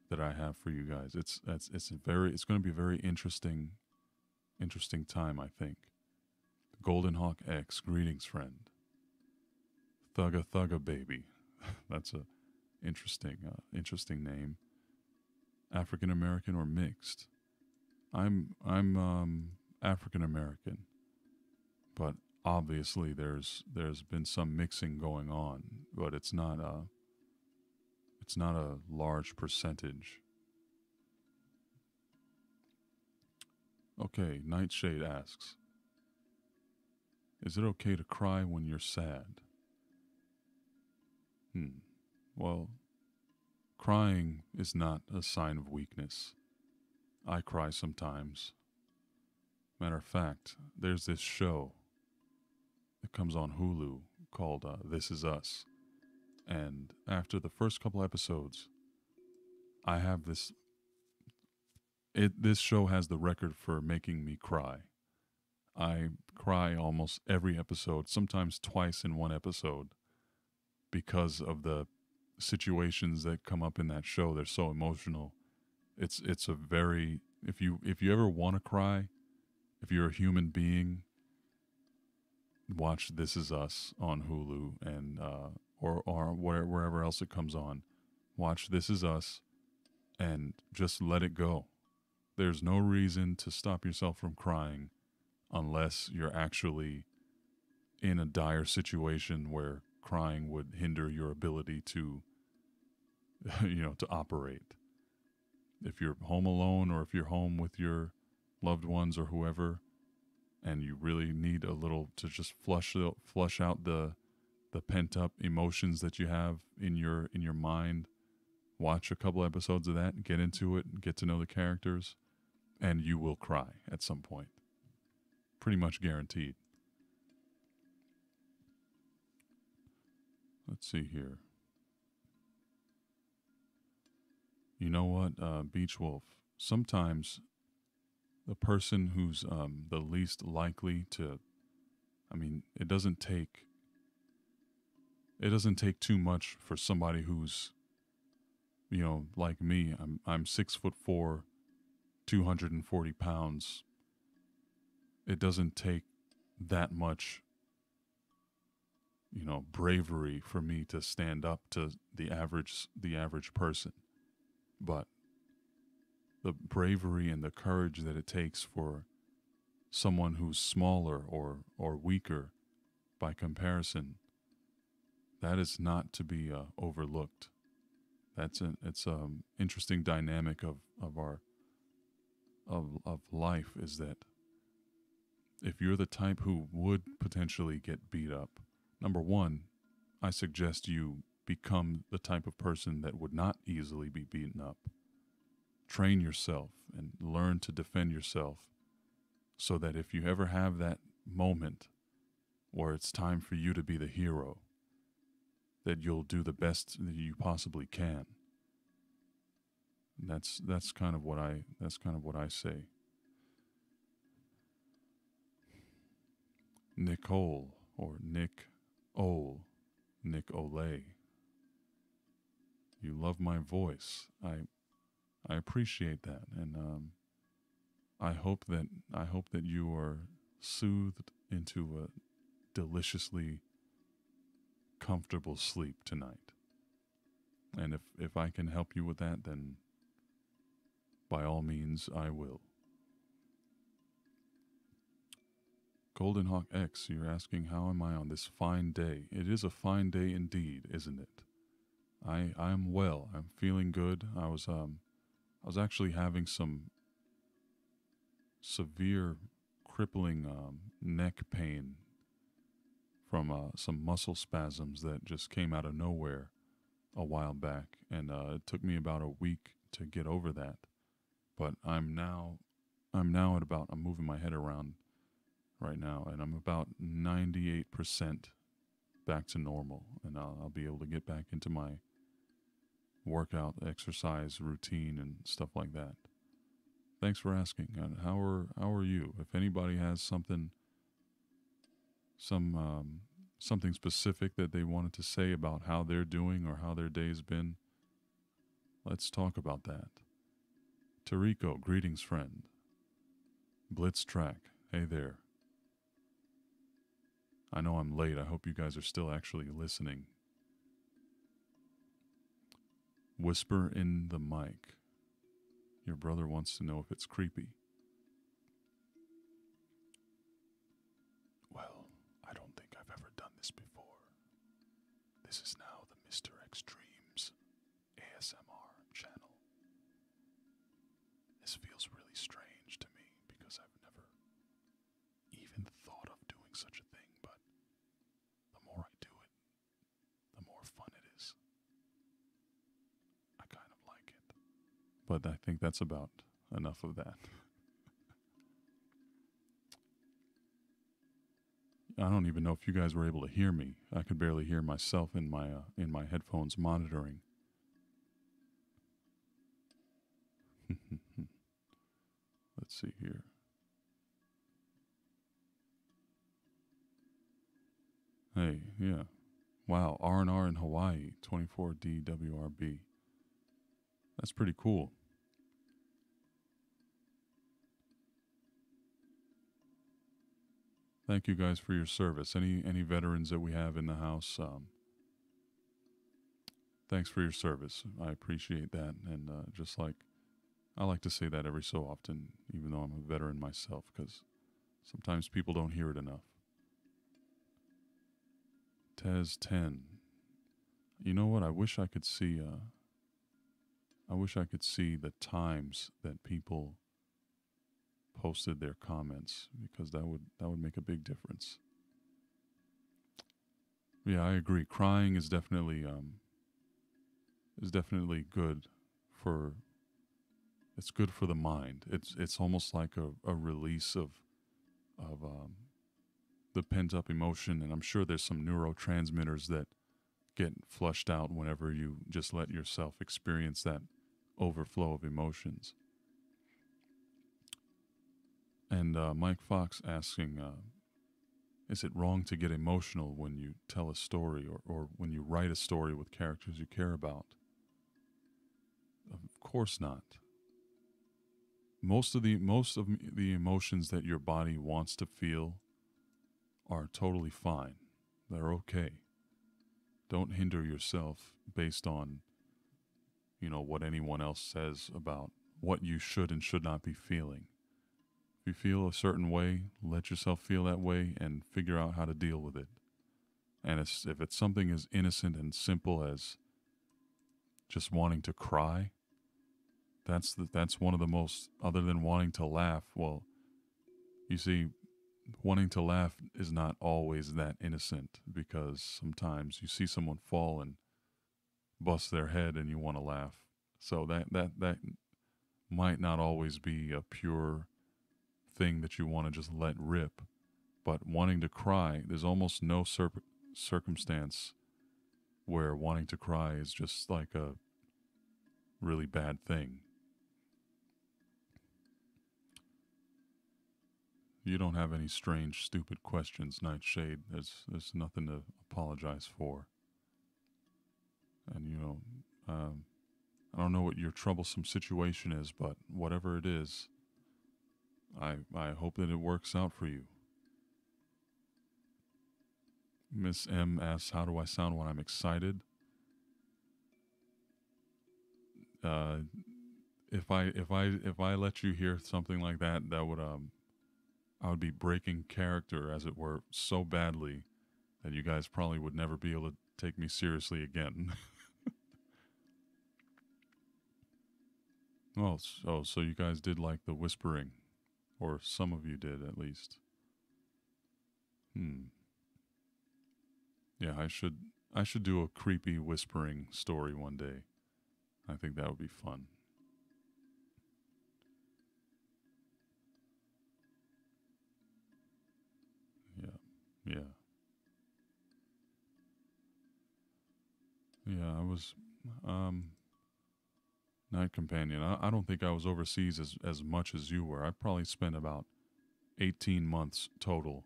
that I have for you guys. It's going to be a very interesting time, I think. Golden Hawk X, greetings, friend. Thugga Thugga Baby, that's a interesting name. African American or mixed? I'm African American, but obviously there's been some mixing going on, but it's not a large percentage. Okay, Nightshade asks, is it okay to cry when you're sad? Well, crying is not a sign of weakness. I cry sometimes. Matter of fact, there's this show that comes on Hulu called This Is Us. And after the first couple episodes, I have this show has the record for making me cry. I cry almost every episode, sometimes twice in one episode because of situations that come up in that show, they're so emotional. It's a very, if you ever want to cry, if you're a human being, watch This Is Us on Hulu and or wherever else it comes on. Watch This Is Us and just let it go. There's no reason to stop yourself from crying unless you're actually in a dire situation where crying would hinder your ability to to operate. If you're home alone or if you're home with your loved ones or whoever and you really need a little to just flush out the pent up emotions that you have in your mind, watch a couple episodes of that, get into it, get to know the characters, and you will cry at some point. Pretty much guaranteed. Let's see here. You know what, Beach Wolf? Sometimes the person who's the least likely to, I mean, it doesn't take too much for somebody who's, like me. I'm 6'4", 240 pounds. It doesn't take that much, bravery for me to stand up to the average person. But the bravery and the courage that it takes for someone who's smaller or weaker by comparison, that is not to be overlooked. It's interesting dynamic of life, is that if you're the type who would potentially get beat up, number one, I suggest you become the type of person that would not easily be beaten up. Train yourself and learn to defend yourself so that if you ever have that moment where it's time for you to be the hero, that you'll do the best that you possibly can. And that's kind of what I say. Nicole or Nick Ole, Nick Ole. You love my voice. I appreciate that, and I hope that you are soothed into a deliciously comfortable sleep tonight. And if I can help you with that, then by all means I will. Golden Hawk X, you're asking how am I on this fine day? It is a fine day indeed, isn't it? I'm well. I'm feeling good. I was actually having some severe crippling neck pain from some muscle spasms that just came out of nowhere a while back, and it took me about a week to get over that. But I'm moving my head around right now, and I'm about 98% back to normal, and I'll be able to get back into my workout, exercise routine, and stuff like that. Thanks for asking. How are you? If anybody has something specific that they wanted to say about how they're doing or how their day's been, let's talk about that. Tariko, greetings, friend. Blitz Track, hey there. I know I'm late. I hope you guys are still actually listening. Whisper in the mic. Your brother wants to know if it's creepy. Well, I don't think I've ever done this before. This is now the Mr. Extremes ASMR channel. This feels really strange to me because I've never even thought of doing such a thing, but the more I do it, the more fun it is. I kind of like it. But I think that's about enough of that. I don't even know if you guys were able to hear me. I could barely hear myself in my headphones monitoring. Let's see here. Hey, yeah. Wow, R&R in Hawaii, 24DWRB. That's pretty cool. Thank you guys for your service. Any veterans that we have in the house, thanks for your service. I appreciate that, and just like I like to say that every so often, even though I'm a veteran myself, because sometimes people don't hear it enough. Tez 10. You know what? I wish I could see. I wish I could see the times that people posted their comments, because that would make a big difference. Yeah, I agree. Crying is definitely good for it's good for the mind. It's almost like a release of the pent up emotion, and I'm sure there's some neurotransmitters that get flushed out whenever you just let yourself experience that overflow of emotions. And Mike Fox asking, is it wrong to get emotional when you tell a story, or when you write a story with characters you care about? Of course not. Most of the emotions that your body wants to feel are totally fine. They're okay. Don't hinder yourself based on, what anyone else says about what you should and should not be feeling. If you feel a certain way, let yourself feel that way and figure out how to deal with it. And if it's something as innocent and simple as just wanting to cry, that's one of the most, other than wanting to laugh. Well, you see, wanting to laugh is not always that innocent, because sometimes you see someone fall and bust their head and you want to laugh. So that might not always be a pure thing that you want to just let rip. But wanting to cry, there's almost no circumstance where wanting to cry is just like a really bad thing. You don't have any strange, stupid questions, Nightshade. There's nothing to apologize for. And I don't know what your troublesome situation is, but whatever it is, I hope that it works out for you. Miss M asks, "How do I sound when I'm excited?" Uh, if I let you hear something like that, that would I would be breaking character, as it were, so badly that you guys probably would never be able to take me seriously again. Well, so you guys did like the whispering, or some of you did at least. Hmm. Yeah, I should do a creepy whispering story one day. I think that would be fun. Yeah. Yeah. Yeah, I was um night companion. I don't think I was overseas as much as you were. I probably spent about 18 months total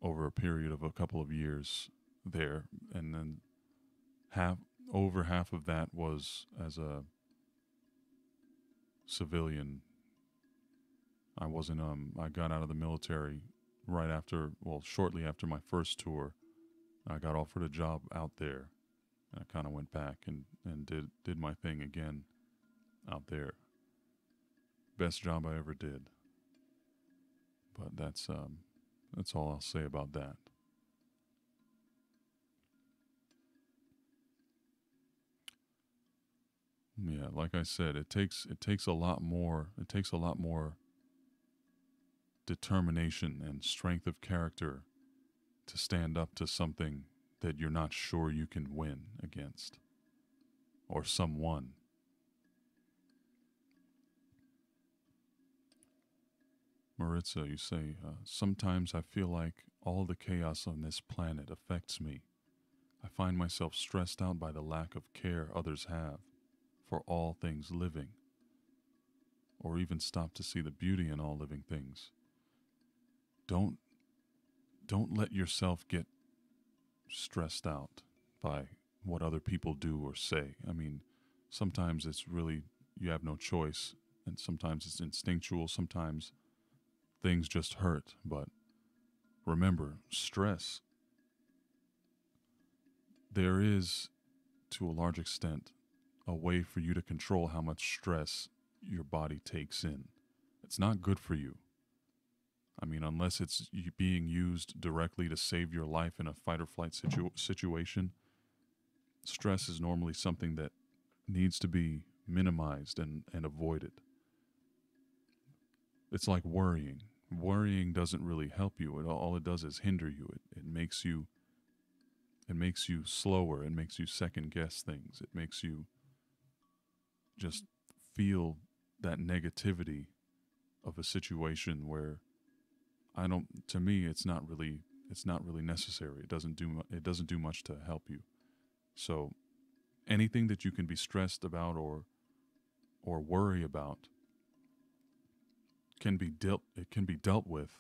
over a period of a couple of years there, and then half over half of that was as a civilian. I got out of the military right after, well, shortly after my first tour. I got offered a job out there. I kind of went back and did my thing again out there. Best job I ever did. But that's all I'll say about that. Yeah, like I said, it takes a lot more. It takes a lot more determination and strength of character to stand up to something that you're not sure you can win against, or someone. Maritza, you say, sometimes I feel like all the chaos on this planet affects me. I find myself stressed out by the lack of care others have for all things living, or even stop to see the beauty in all living things. Don't don't let yourself get stressed out by what other people do or say. I mean, sometimes it's really, you have no choice, and sometimes it's instinctual, sometimes things just hurt. But remember, stress, there is, to a large extent, a way for you to control how much stress your body takes in. It's not good for you. I mean, unless it's being used directly to save your life in a fight or flight situation, stress is normally something that needs to be minimized and avoided. It's like worrying. Worrying doesn't really help you. All it does is hinder you. It makes you slower. It makes you second guess things. It makes you just feel that negativity of a situation where to me it's not really necessary. It doesn't do much to help you. So anything that you can be stressed about or worry about can be dealt with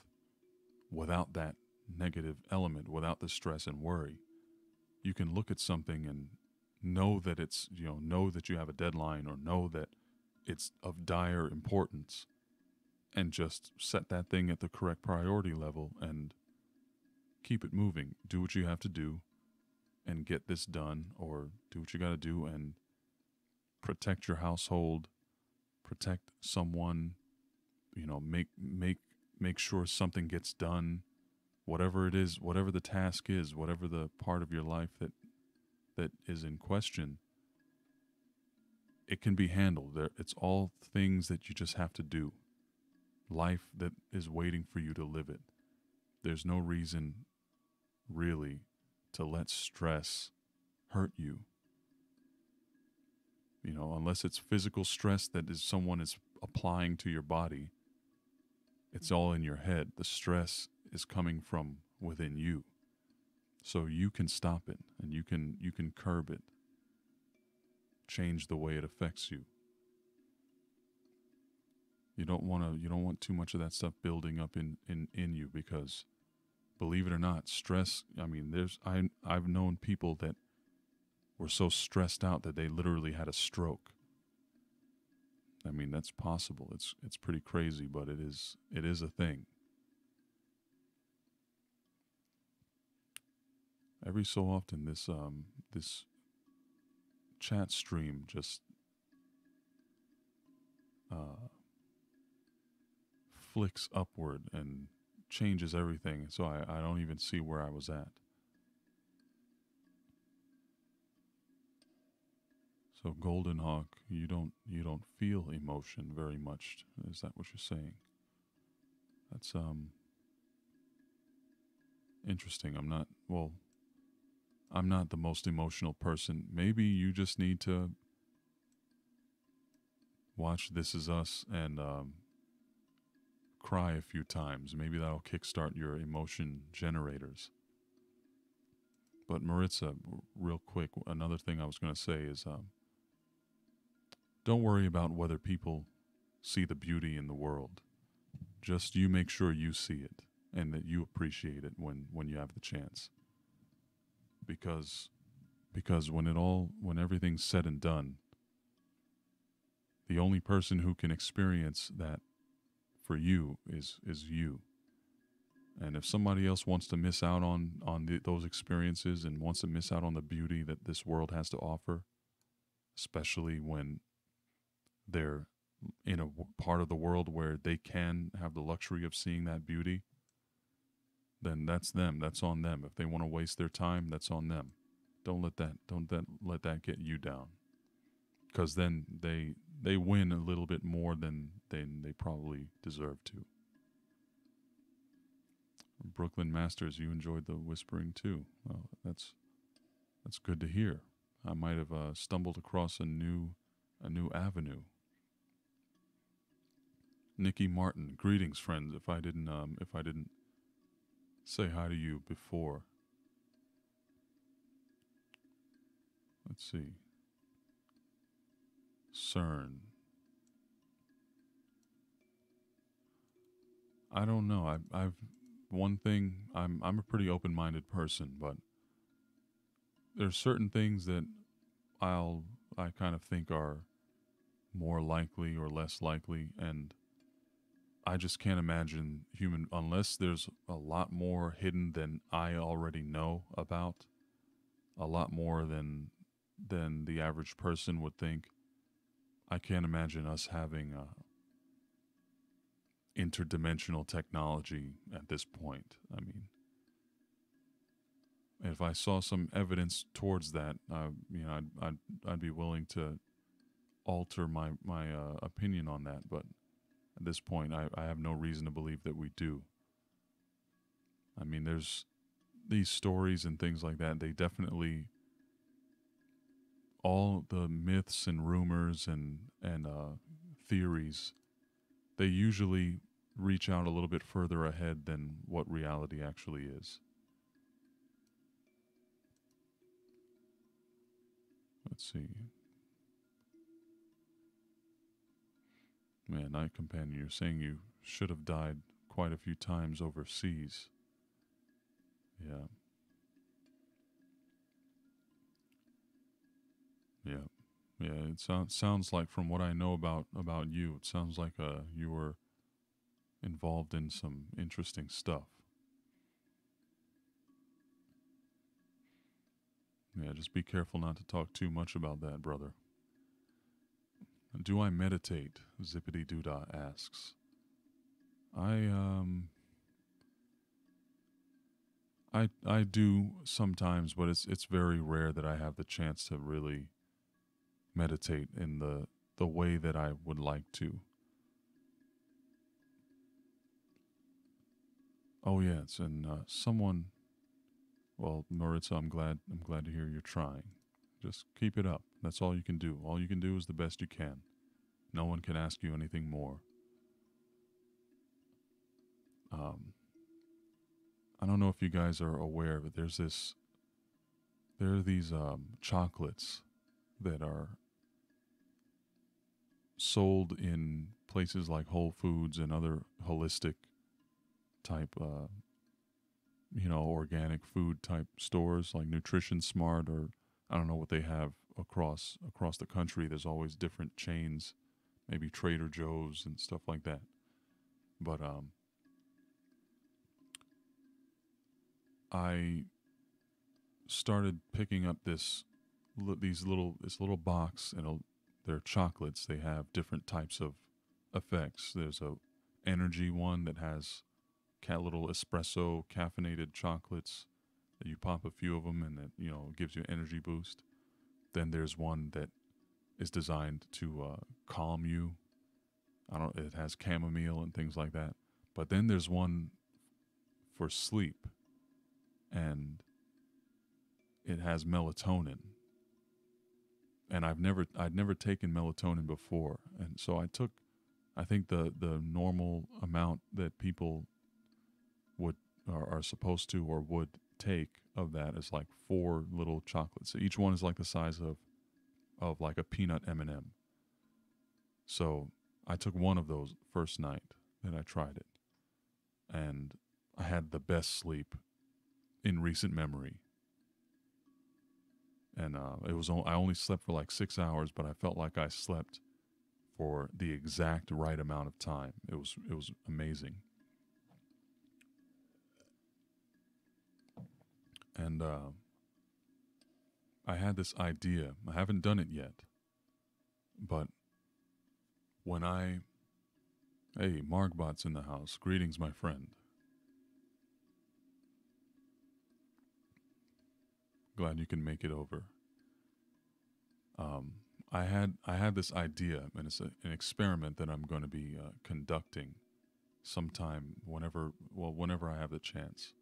without that negative element, without the stress and worry. You can look at something and know that know that you have a deadline, or know that it's of dire importance, and just set that thing at the correct priority level and keep it moving. Do what you have to do and get this done, or do what you got to do and protect your household, protect someone, make sure something gets done, whatever it is, whatever the task is, whatever the part of your life that is in question. It can be handled. It's all things that you just have to do. Life that is waiting for you to live it. There's no reason, really, to let stress hurt you. Unless it's physical stress that someone is applying to your body, it's all in your head. The stress is coming from within you. So you can stop it, and you can curb it. Change the way it affects you. You don't want too much of that stuff building up in you, because believe it or not, stress, I mean, I've known people that were so stressed out that they literally had a stroke. I mean, that's possible. It's pretty crazy, but it is a thing. Every so often, this chat stream just flicks upward and changes everything. So I don't even see where I was at. So Golden Hawk, you don't feel emotion very much. Is that what you're saying? That's interesting. I'm not the most emotional person. Maybe you just need to watch This Is Us and cry a few times. Maybe that'll kickstart your emotion generators. But Maritza, real quick, another thing I was going to say is don't worry about whether people see the beauty in the world. Just you make sure you see it and that you appreciate it when you have the chance. Because when everything's said and done, the only person who can experience that for you is you. And if somebody else wants to miss out on those experiences and wants to miss out on the beauty that this world has to offer, especially when they're in a part of the world where they can have the luxury of seeing that beauty, then that's them. That's on them. If they want to waste their time, that's on them. Don't let that get you down, because then they win a little bit more than they probably deserve to. Brooklyn Masters, you enjoyed the whispering too. Well, that's good to hear. I might have stumbled across a new avenue. Nikki Martin, greetings, friends. If I didn't say hi to you before, let's see. CERN. I don't know. I've one thing. I'm a pretty open-minded person, but there's certain things that I kind of think are more likely or less likely, and I just can't imagine human unless there's a lot more hidden than I already know about, a lot more than the average person would think. I can't imagine us having interdimensional technology at this point. I mean, if I saw some evidence towards that, I'd be willing to alter my opinion on that. But at this point, I have no reason to believe that we do. I mean, there's these stories and things like that. They definitely all the myths and rumors and theories. They usually reach out a little bit further ahead than what reality actually is. Let's see. Man, Night Companion, you're saying you should have died quite a few times overseas. Yeah. Yeah. Yeah, it sounds like from what I know about you, it sounds like you were involved in some interesting stuff. Yeah, just be careful not to talk too much about that, brother. Do I meditate? Zippity Doodah asks. I I do sometimes, but it's very rare that I have the chance to really meditate in the way that I would like to. Oh yes, and someone. Well, Maritza, I'm glad to hear you're trying. Just keep it up. That's all you can do. All you can do is the best you can. No one can ask you anything more. Um, I don't know if you guys are aware, but there are these chocolates that are sold in places like Whole Foods and other holistic type, organic food type stores like Nutrition Smart, or I don't know what they have across the country. There's always different chains, maybe Trader Joe's and stuff like that. But I started picking up this little box, and they're chocolates. They have different types of effects. There's a energy one that has little espresso caffeinated chocolates that you pop a few of them, and that gives you an energy boost. Then there's one that is designed to calm you. I don't. It has chamomile and things like that. But then there's one for sleep, and it has melatonin. And I'd never taken melatonin before, and so I took, I think the normal amount that people would are supposed to or would take of that is like four little chocolates. So each one is like the size of like a peanut M&M. So I took one of those first night that I tried it, and I had the best sleep in recent memory. And I only slept for like 6 hours, but I felt like I slept for the exact right amount of time. It was amazing. And I had this idea. I haven't done it yet, but when I hey, Margbot's in the house. Greetings, my friend. Glad you can make it over. Um, I had this idea, and it's an experiment that I'm going to be conducting sometime whenever I have the chance.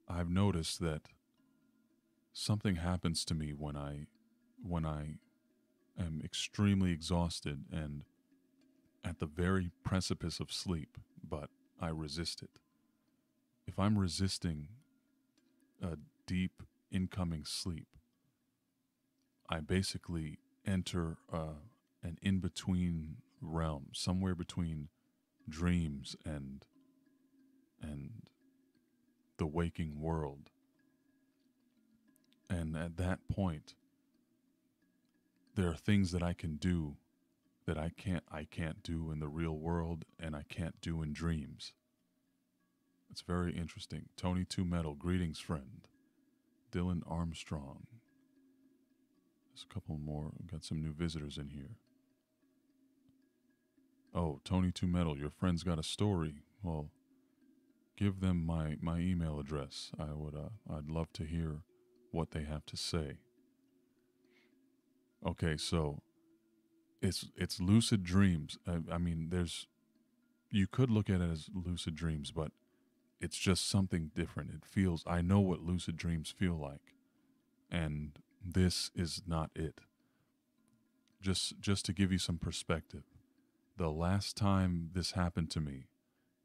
I've noticed that something happens to me when I am extremely exhausted and at the very precipice of sleep, but I resist it. If I'm resisting a deep incoming sleep, I basically enter an in between realm, somewhere between dreams and the waking world. And at that point, there are things that I can do that I can't do in the real world, and I can't do in dreams. It's very interesting. Tony Two Metal, greetings, friend. Dylan Armstrong. There's a couple more. We've got some new visitors in here. Oh, Tony Two Metal, your friend's got a story. Well, give them my email address. I'd love to hear what they have to say. Okay, so it's lucid dreams. I mean, you could look at it as lucid dreams, but it's just something different. I know what lucid dreams feel like, and this is not it. Just to give you some perspective, the last time this happened to me,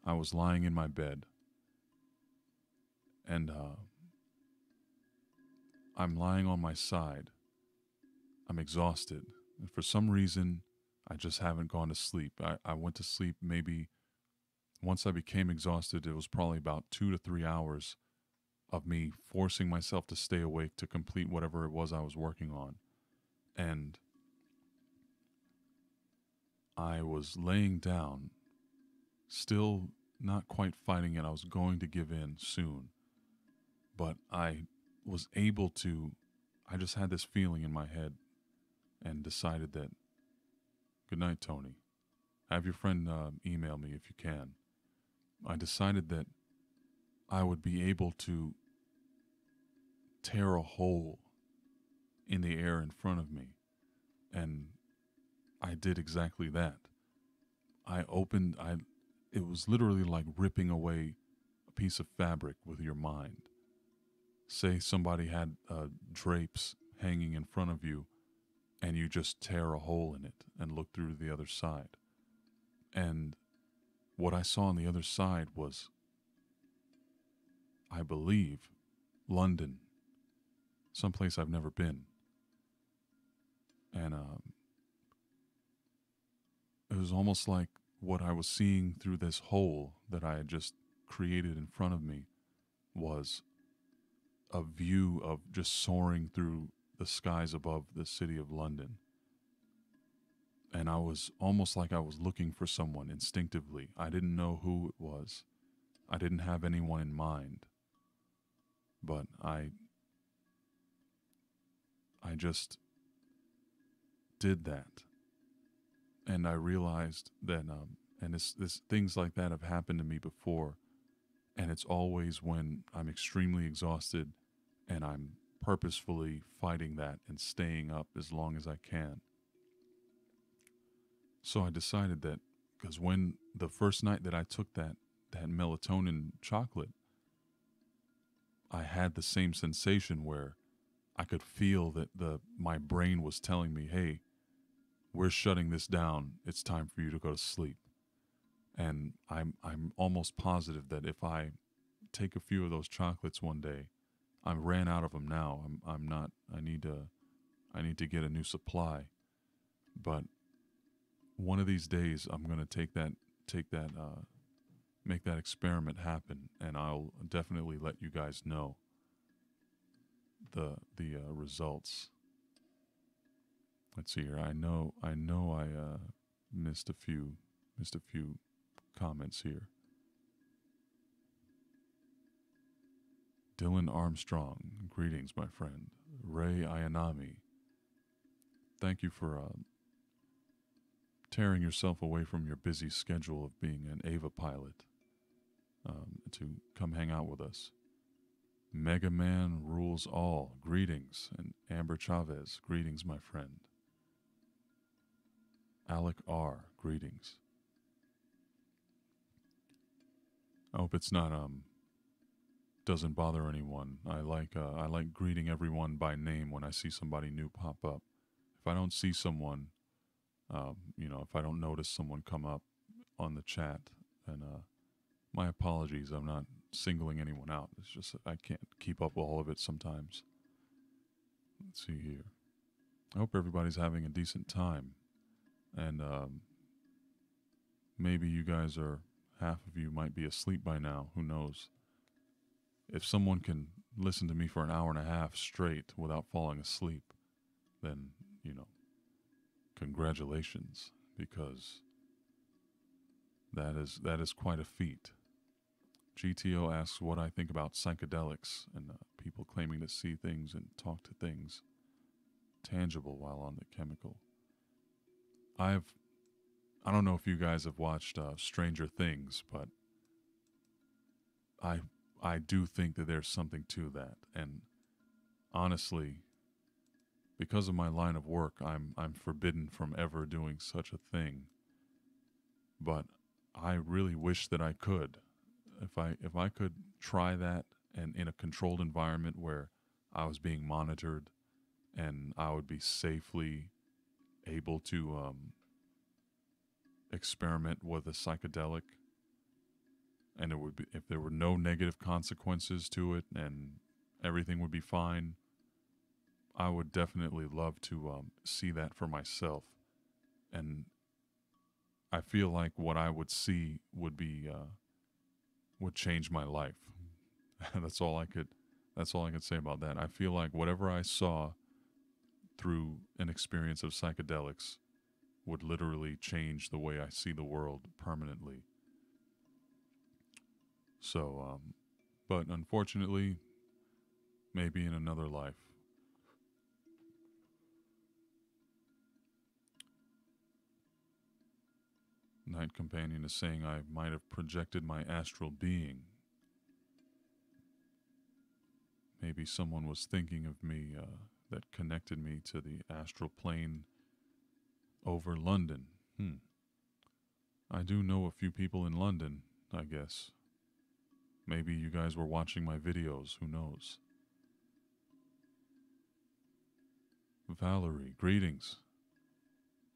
I was lying in my bed, and I'm lying on my side. I'm exhausted. And for some reason, I just haven't gone to sleep. I went to sleep maybe once I became exhausted. It was probably about 2 to 3 hours of me forcing myself to stay awake to complete whatever it was I was working on. And I was laying down, still not quite fighting it. I was going to give in soon. But I was able to, I just had this feeling in my head and decided that, good night, Tony. Have your friend email me if you can. I decided that I would be able to tear a hole in the air in front of me. And I did exactly that. It was literally like ripping away a piece of fabric with your mind. Say somebody had drapes hanging in front of you, and you just tear a hole in it and look through the other side. And what I saw on the other side was, I believe, London, someplace I've never been. And it was almost like what I was seeing through this hole that I had just created in front of me was a view of just soaring through the skies above the city of London. And I was almost like I was looking for someone instinctively. I didn't know who it was. I didn't have anyone in mind. But I just did that. And I realized that, and this things like that have happened to me before. And it's always when I'm extremely exhausted and I'm purposefully fighting that and staying up as long as I can. So I decided that, because when the first night that I took that melatonin chocolate, I had the same sensation where I could feel that my brain was telling me, hey, we're shutting this down. It's time for you to go to sleep. And I'm almost positive that if I take a few of those chocolates one day, I ran out of them now. I'm not. I need to get a new supply. But one of these days, I'm gonna make that experiment happen, and I'll definitely let you guys know the results. Let's see here. I know I missed a few comments here. Dylan Armstrong, greetings, my friend. Ray Ayanami, thank you for tearing yourself away from your busy schedule of being an Ava pilot to come hang out with us. Mega Man rules all, greetings. And Amber Chavez, greetings, my friend. Alec R, greetings. I hope it's not doesn't bother anyone. I like greeting everyone by name when I see somebody new pop up. If I don't see someone, if I don't notice someone come up on the chat, then my apologies. I'm not singling anyone out. It's just I can't keep up with all of it sometimes. Let's see here. I hope everybody's having a decent time, and maybe you guys half of you might be asleep by now. Who knows? If someone can listen to me for an hour and a half straight without falling asleep, then, you know, congratulations, because that is quite a feat. GTO asks what I think about psychedelics and people claiming to see things and talk to things tangible while on the chemical. I've I don't know if you guys have watched Stranger Things, but I I do think that there's something to that. And honestly, because of my line of work, I'm forbidden from ever doing such a thing. But I really wish that I could. If I could try that and in a controlled environment where I was being monitored and I would be safely able to experiment with a psychedelic, and it would be if there were no negative consequences to it and everything would be fine, I would definitely love to see that for myself. And I feel like what I would see would change my life. that's all I could that's all I could say about that. I feel like whatever I saw through an experience of psychedelics would literally change the way I see the world permanently. So, but unfortunately, maybe in another life. Night Companion is saying I might have projected my astral being. Maybe someone was thinking of me that connected me to the astral plane over London. I do know a few people in London, I guess. Maybe you guys were watching my videos, who knows? Valerie, greetings.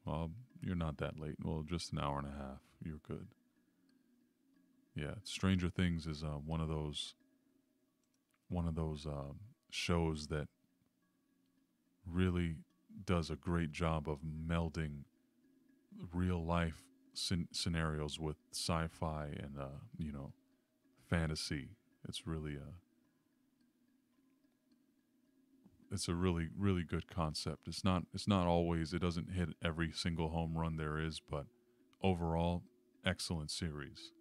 Well, you're not that late. Well, just an hour and a half. You're good. Yeah, Stranger Things is one of those shows that really does a great job of melding real life scenarios with sci-fi and fantasy. It's really it's a really good concept. It's not always, it doesn't hit every single home run there is, but overall excellent series.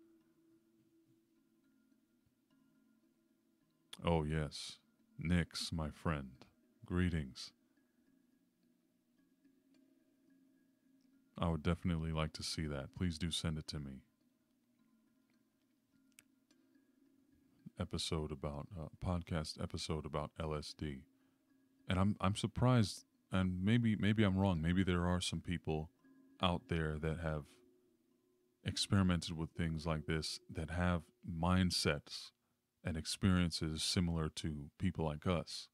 Oh yes, Nix, my friend. Greetings. I would definitely like to see that. Please do send it to me. Episode about podcast episode about LSD. And I'm surprised, and maybe I'm wrong. Maybe there are some people out there that have experimented with things like this that have mindsets and experiences similar to people like us.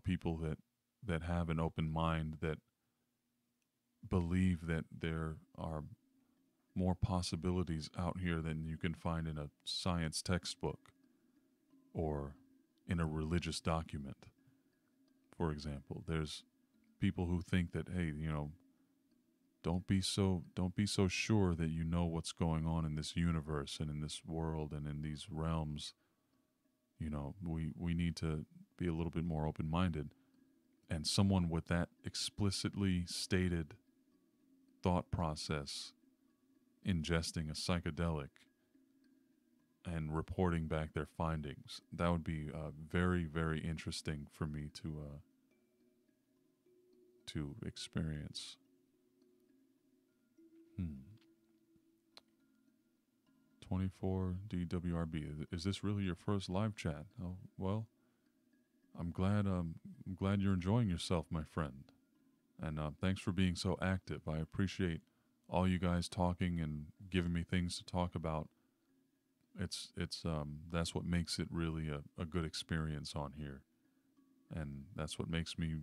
People that have an open mind, that believe that there are more possibilities out here than you can find in a science textbook or in a religious document. For example, there's people who think that, hey, don't be so sure that you know what's going on in this universe and in this world and in these realms. We need to be a little bit more open-minded. And someone with that explicitly stated thought process, ingesting a psychedelic and reporting back their findings, that would be very, very interesting for me to experience. Hmm. 24 DWRB. Is this really your first live chat? Oh, well, I'm glad you're enjoying yourself, my friend. And thanks for being so active. I appreciate all you guys talking and giving me things to talk about. It's that's what makes it really a good experience on here. And that's what makes me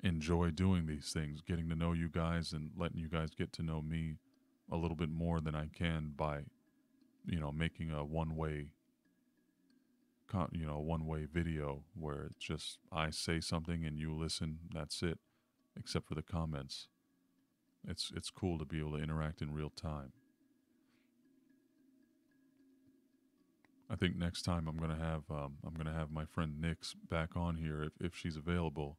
enjoy doing these things, getting to know you guys and letting you guys get to know me a little bit more than I can by, making a one-way video where it's just I say something and you listen. That's it, except for the comments. It's cool to be able to interact in real time. I think next time I'm gonna have my friend Nix back on here if she's available.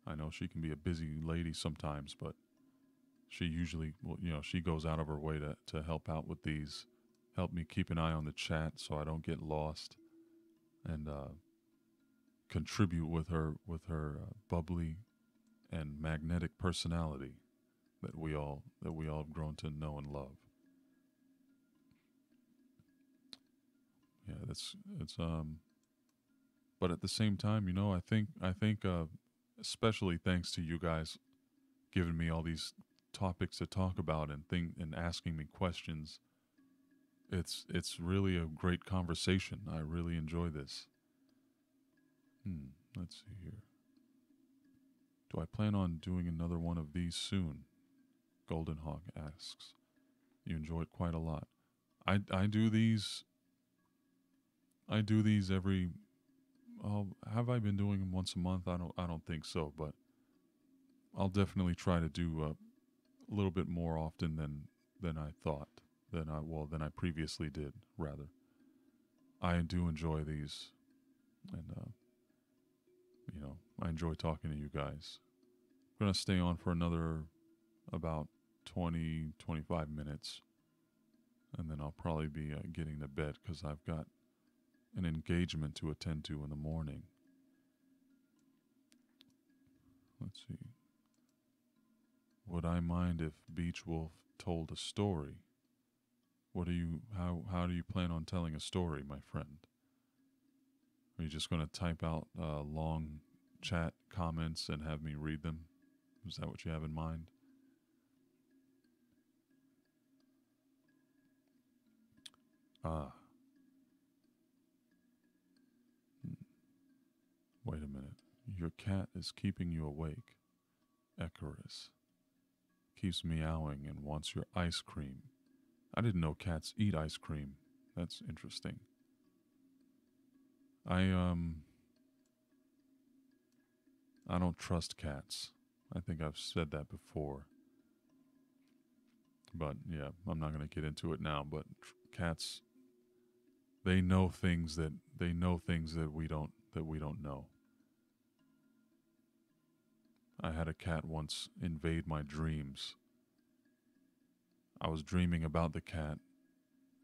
I know she can be a busy lady sometimes, but she usually, well, she goes out of her way to help out with these, help me keep an eye on the chat so I don't get lost, and contribute with her bubbly and magnetic personality that we all have grown to know and love. Yeah, that's it's but at the same time, I think especially thanks to you guys giving me all these topics to talk about and asking me questions. It's really a great conversation. I really enjoy this. Let's see here. Do I plan on doing another one of these soon? Golden Hawk asks. You enjoy it quite a lot. I do these. I do these every. Have I been doing them once a month? I don't think so, but I'll definitely try to do a little bit more often than I thought. Than I previously did. Rather, I do enjoy these, and I enjoy talking to you guys. I'm gonna stay on for another about 20-25 minutes, and then I'll probably be getting to bed because I've got an engagement to attend to in the morning. Let's see. Would I mind if Beach Wolf told a story? How do you plan on telling a story, my friend? Are you just going to type out long chat comments and have me read them? Is that what you have in mind? Ah. Wait a minute. Your cat is keeping you awake. Icarus keeps meowing and wants your ice cream. I didn't know cats eat ice cream. That's interesting. I I don't trust cats. I think I've said that before. But yeah, I'm not going to get into it now, but cats, they know things that we don't know. I had a cat once invade my dreams. I was dreaming about the cat,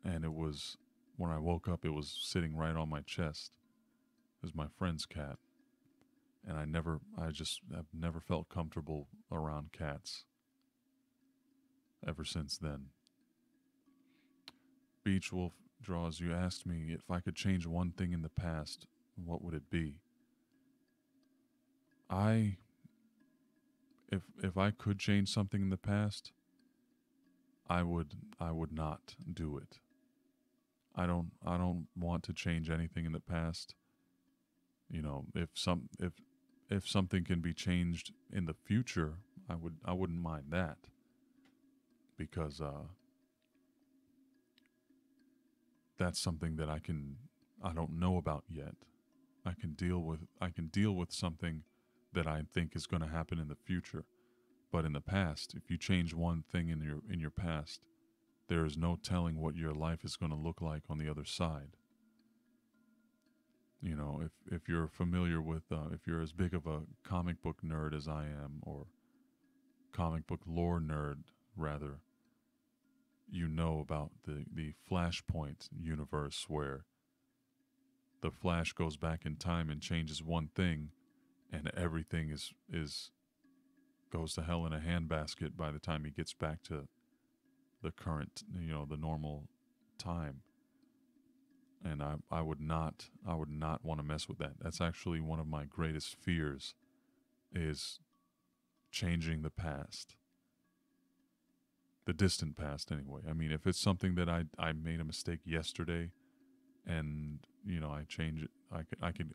and it was when I woke up, it was sitting right on my chest. It was my friend's cat, and I've never felt comfortable around cats ever since then. Beach Wolf Draws, you asked me if I could change one thing in the past, what would it be? I if I could change something in the past, I would not do it. I don't want to change anything in the past. If something can be changed in the future, I wouldn't mind that because that's something that I don't know about yet. I can deal with something that I think is going to happen in the future. But in the past, if you change one thing in your past, there is no telling what your life is going to look like on the other side. If you're familiar with if you're as big of a comic book nerd as I am, or comic book lore nerd rather, you know about the Flashpoint universe where the Flash goes back in time and changes one thing, and everything is goes to hell in a handbasket by the time he gets back to the current, the normal time. And I would not want to mess with that. That's actually one of my greatest fears is changing the past. The distant past anyway. I mean, if it's something that I made a mistake yesterday and, I change it,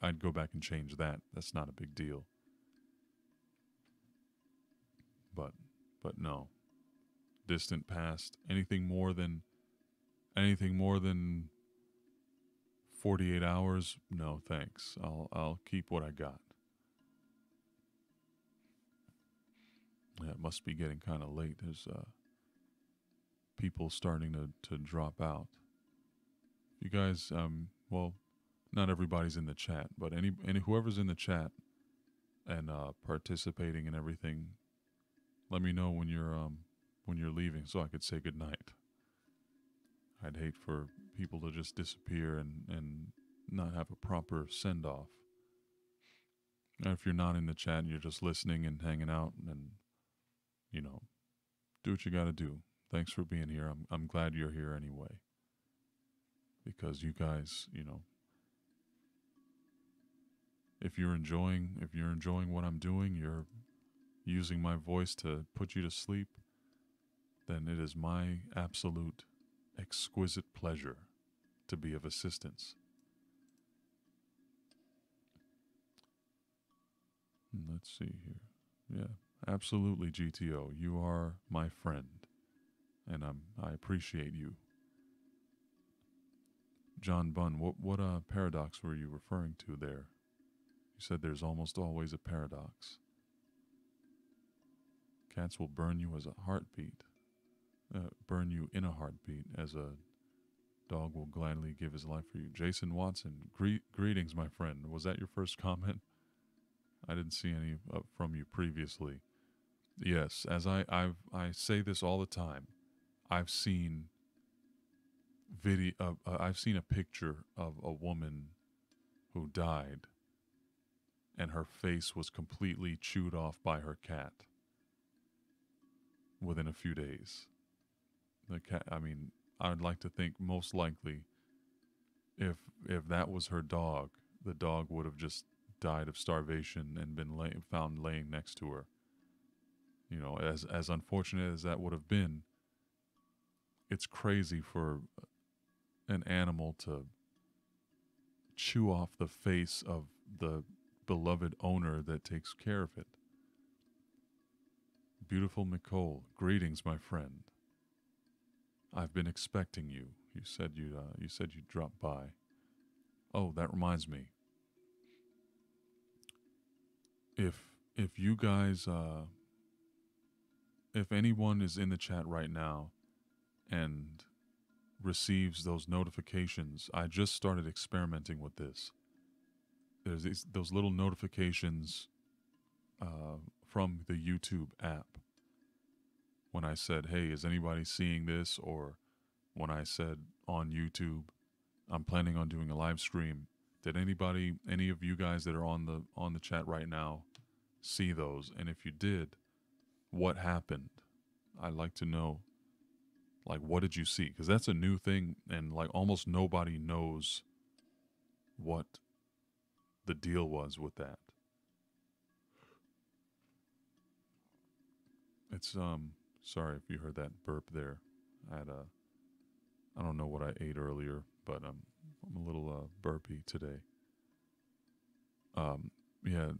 I'd go back and change that. That's not a big deal. But but no. Distant past, anything more than 48 hours, no thanks. I'll keep what I got. Yeah, it must be getting kind of late. There's people starting to drop out. You guys, well, not everybody's in the chat, but any whoever's in the chat and participating and everything, let me know when you're leaving so I could say goodnight. I'd hate for people to just disappear and not have a proper send off. If you're not in the chat and you're just listening and hanging out, and you know, do what you got to do. Thanks for being here. I'm glad you're here anyway. Because you guys, if you're enjoying what I'm doing, you're using my voice to put you to sleep, then it is my absolute exquisite pleasure to be of assistance. Let's see here. Yeah, absolutely, GTO. You are my friend, and I appreciate you. John Bunn, what paradox were you referring to there? You said there's almost always a paradox. Cats will burn you as a heartbeat, burn you in a heartbeat, as a dog will gladly give his life for you. Jason Watson, greetings, my friend. Was that your first comment? I didn't see any from you previously. Yes, as I say this all the time. I've seen I've seen a picture of a woman who died, and her face was completely chewed off by her cat within a few days. The cat, I mean, I'd like to think most likely if that was her dog, the dog would have just died of starvation and been found laying next to her. As unfortunate as that would have been, it's crazy for an animal to chew off the face of the beloved owner that takes care of it. Beautiful Nicole, greetings, my friend. I've been expecting you. You said you'd drop by. Oh, that reminds me. If you guys, if anyone is in the chat right now and receives those notifications, I just started experimenting with this. There's those little notifications from the YouTube app. When I said, "Hey, is anybody seeing this?" or when I said on YouTube, I'm planning on doing a live stream. Did any of you guys that are on the chat right now, see those? And if you did, what happened? I'd like to know. Like, what did you see? Because that's a new thing, and like almost nobody knows what the deal was with that. It's sorry if you heard that burp there. I don't know what I ate earlier, but I'm a little burpy today. Yeah,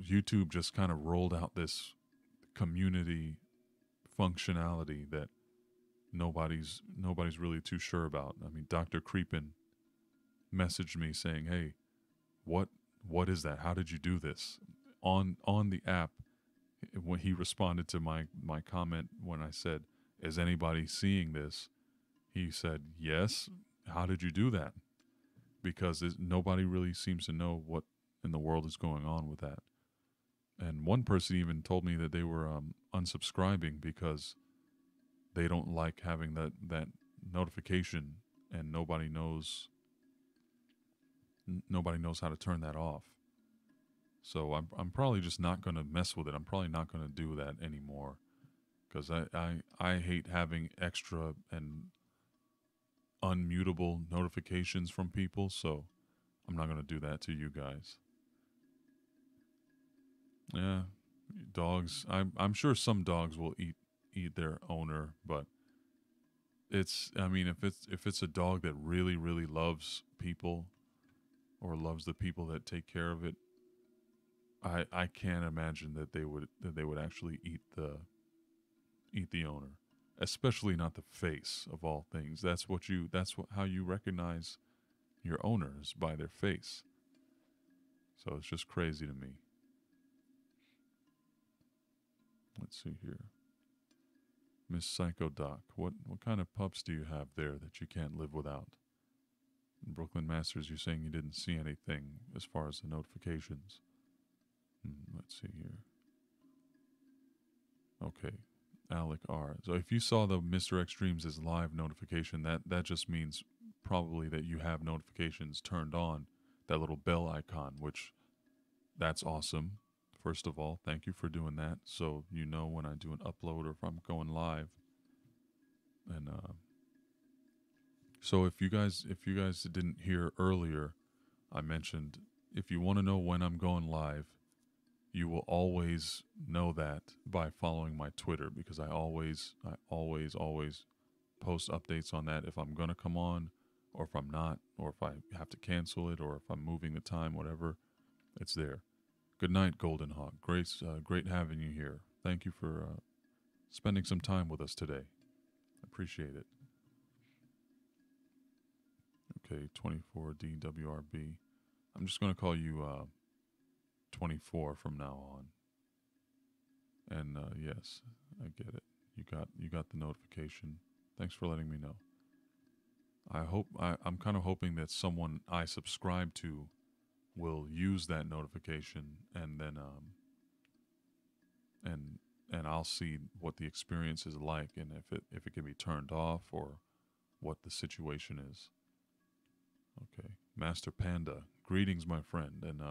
YouTube just kind of rolled out this community functionality that nobody's really too sure about. I mean, Dr. Creepin messaged me saying, "Hey, what is that? How did you do this?" On the app, when he responded to my comment when I said, "Is anybody seeing this?" He said, "Yes." How did you do that? Because nobody really seems to know what in the world is going on with that. And one person even told me that they were unsubscribing because they don't like having that notification, and nobody knows how to turn that off. So I'm probably just not going to mess with it. I'm probably not going to do that anymore, because I hate having extra and unmutable notifications from people. So I'm not going to do that to you guys. Yeah, dogs. I'm sure some dogs will eat their owner, but I mean, if it's a dog that really loves people or loves the people that take care of it, I can't imagine that they would actually eat the owner, especially not the face of all things. That's how you recognize your owners, by their face. So it's just crazy to me. Let's see here. Miss Psycho Doc, what kind of pups do you have there that you can't live without? Brooklyn Masters, you're saying you didn't see anything as far as the notifications. Let's see here. Okay. Alec R. So if you saw the Mr. X Dreams is live notification, that just means probably that you have notifications turned on, that little bell icon, which that's awesome. First of all, thank you for doing that. So you know when I do an upload or if I'm going live. And so if you guys didn't hear earlier, I mentioned if you want to know when I'm going live, you will always know that by following my Twitter, because I always post updates on that if I'm going to come on or if I'm not, or if I have to cancel it, or if I'm moving the time, whatever, it's there. Good night, Golden Hawk. Great having you here. Thank you for spending some time with us today. Appreciate it. Okay, 24 DWRB. I'm just going to call you 24 from now on. And yes, I get it. You got the notification. Thanks for letting me know. I'm kind of hoping that someone I subscribe to will use that notification, and then and I'll see what the experience is like, and if it can be turned off or what the situation is. Okay, Master Panda, greetings, my friend, and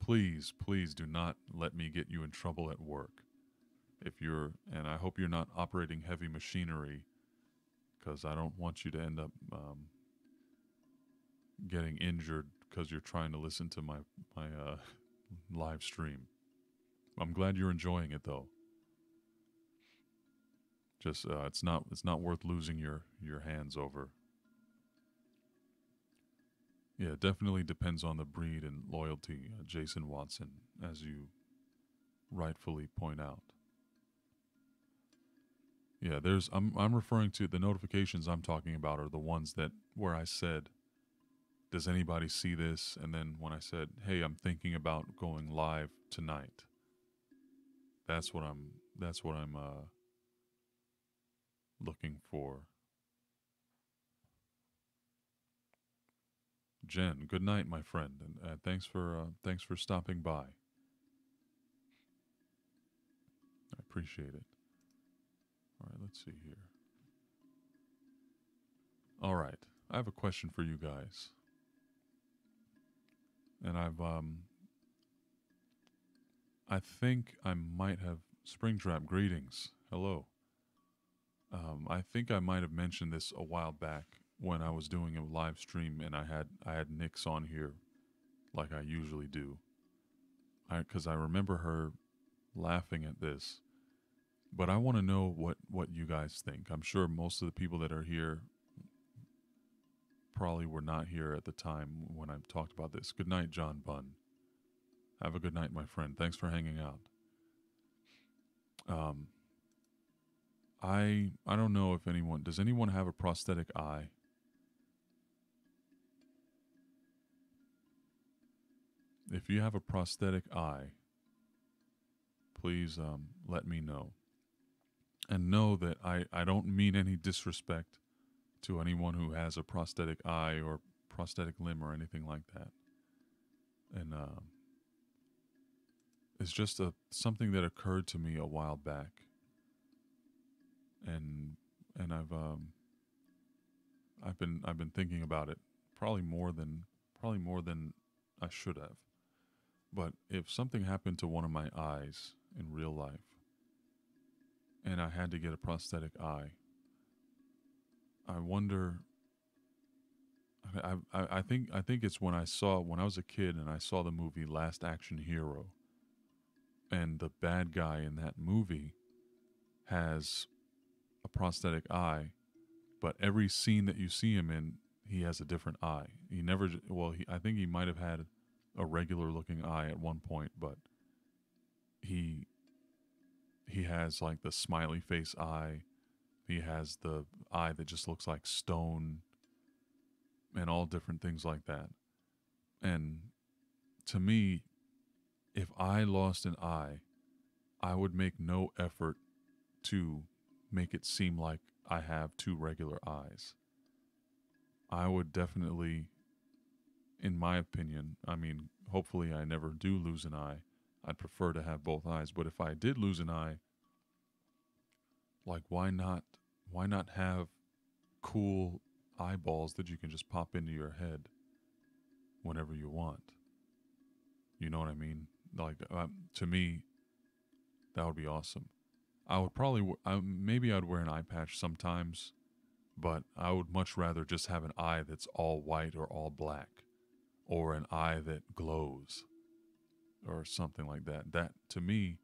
please do not let me get you in trouble at work. And I hope you're not operating heavy machinery, because I don't want you to end up getting injured because you're trying to listen to my live stream. I'm glad you're enjoying it though. Just it's not worth losing your hands over. Yeah, it definitely depends on the breed and loyalty, Jason Watson, as you rightfully point out. Yeah, I'm referring to the notifications I'm talking about are the ones that where I said, does anybody see this? And then when I said, hey, I'm thinking about going live tonight. That's what I'm looking for. Jen, good night, my friend, and thanks for stopping by. I appreciate it. All right, let's see here. All right, I have a question for you guys, and I think I might have Springtrap. Greetings, hello. I think I might have mentioned this a while back when I was doing a live stream, and I had Nyx on here, like I usually do. Because I remember her laughing at this, but I want to know what you guys think. I'm sure most of the people that are here probably were not here at the time when I talked about this. Good night, John Bunn. Have a good night, my friend. Thanks for hanging out. I don't know if does anyone have a prosthetic eye? If you have a prosthetic eye, please let me know. And know that I don't mean any disrespect to anyone who has a prosthetic eye or prosthetic limb or anything like that. And it's just something that occurred to me a while back. And I've been thinking about it probably more than I should have. But if something happened to one of my eyes in real life and I had to get a prosthetic eye, I wonder. I think it's when I was a kid and I saw the movie Last Action Hero, and the bad guy in that movie has a prosthetic eye, but every scene that you see him in, he has a different eye. He never, I think he might have had a regular looking eye at one point, but he has like the smiley face eye. He has the eye that just looks like stone and all different things like that. And to me, if I lost an eye, I would make no effort to make it seem like I have two regular eyes. I would definitely, in my opinion, I mean, hopefully I never do lose an eye. I'd prefer to have both eyes, but if I did lose an eye, like why not have cool eyeballs that you can just pop into your head whenever you want? You know what I mean? Like to me, that would be awesome. I would probably maybe I'd wear an eye patch sometimes, but I would much rather just have an eye that's all white or all black, or an eye that glows or something like that. That to me,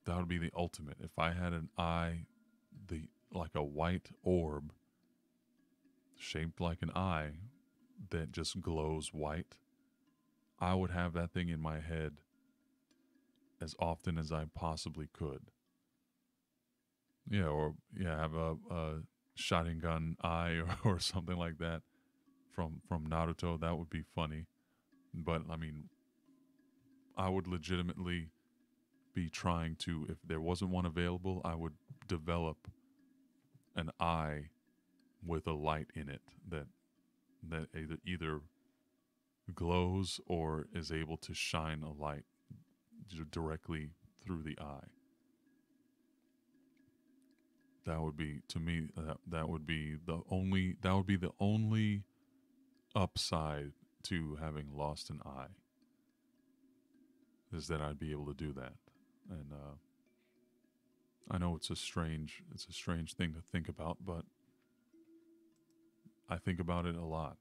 that would be the ultimate. If I had an eye, the like a white orb shaped like an eye that just glows white, I would have that thing in my head as often as I possibly could. Yeah, or yeah, have a Sharingan eye or something like that from Naruto. That would be funny. But I mean, I would legitimately be trying to, if there wasn't one available, I would develop an eye with a light in it that either glows or is able to shine a light directly through the eye. That would be to me that would be the only upside to having lost an eye, is that I'd be able to do that. And I know it's a strange thing to think about, but I think about it a lot,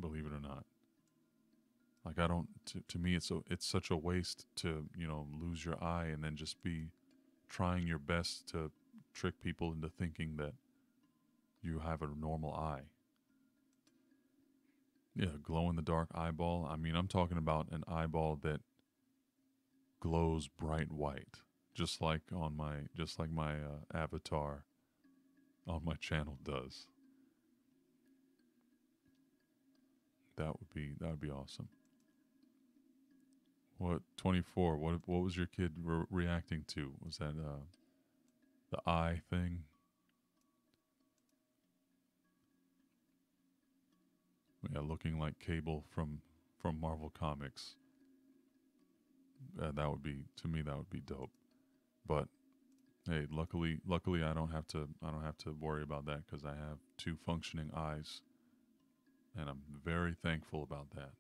believe it or not. Like I don't to me it's such a waste to, lose your eye and then just be trying your best to trick people into thinking that you have a normal eye. Yeah, glow in the dark eyeball. I mean, I'm talking about an eyeball that glows bright white, just like my avatar on my channel does. That would be awesome. What 24? What was your kid reacting to? Was that the eye thing? Yeah, looking like Cable from Marvel Comics. That would be, to me, that would be dope. But hey, luckily I don't have to worry about that because I have two functioning eyes, and I'm very thankful about that.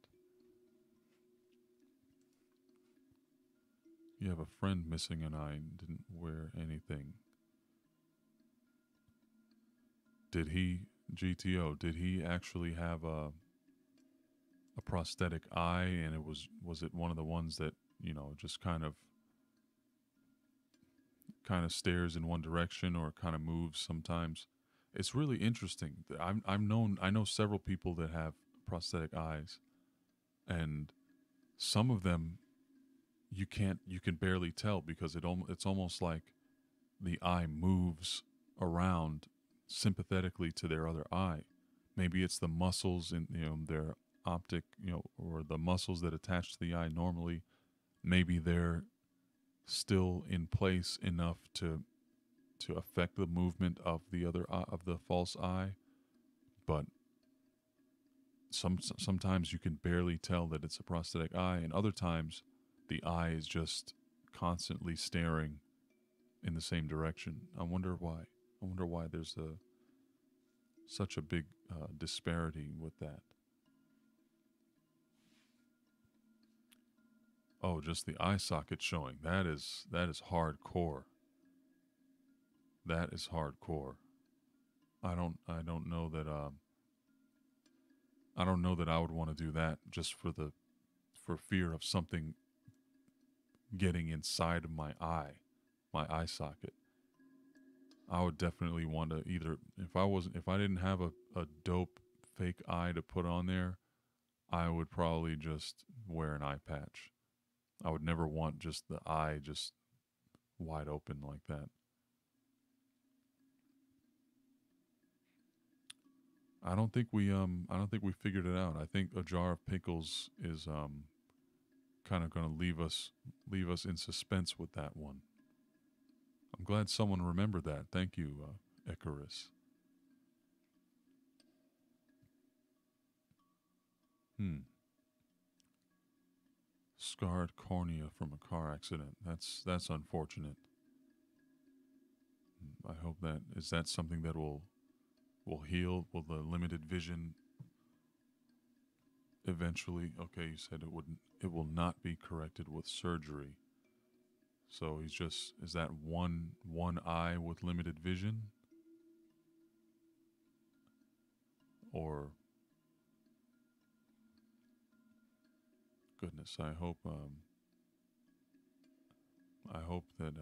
You have a friend missing an eye and didn't wear anything. Did he, GTO? Did he actually have a prosthetic eye, and was it one of the ones that, just kind of stares in one direction or kind of moves sometimes? It's really interesting. I know several people that have prosthetic eyes, and some of them you can barely tell because it's almost like the eye moves around sympathetically to their other eye. Maybe it's the muscles in, their optic, or the muscles that attach to the eye normally. Maybe they're still in place enough to affect the movement of the other of the false eye, but sometimes you can barely tell that it's a prosthetic eye, and other times the eye is just constantly staring in the same direction. I wonder why. I wonder why there's a such a big disparity with that. Oh, just the eye socket showing. That is hardcore. That is hardcore. I don't know that I don't know that I would want to do that just for fear of something getting inside of my eye socket. I would definitely want to either, if I didn't have a dope fake eye to put on there, I would probably just wear an eye patch. I would never want just the eye just wide open like that. I don't think we figured it out. I think a jar of pickles is kind of going to leave us in suspense with that one. I'm glad someone remembered that. Thank you, Icarus. Hmm. Scarred cornea from a car accident. That's unfortunate. I hope that is that something that will heal. Will the limited vision eventually? Okay, you said it wouldn't. It will not be corrected with surgery. So he's just is that one eye with limited vision, or goodness, I hope that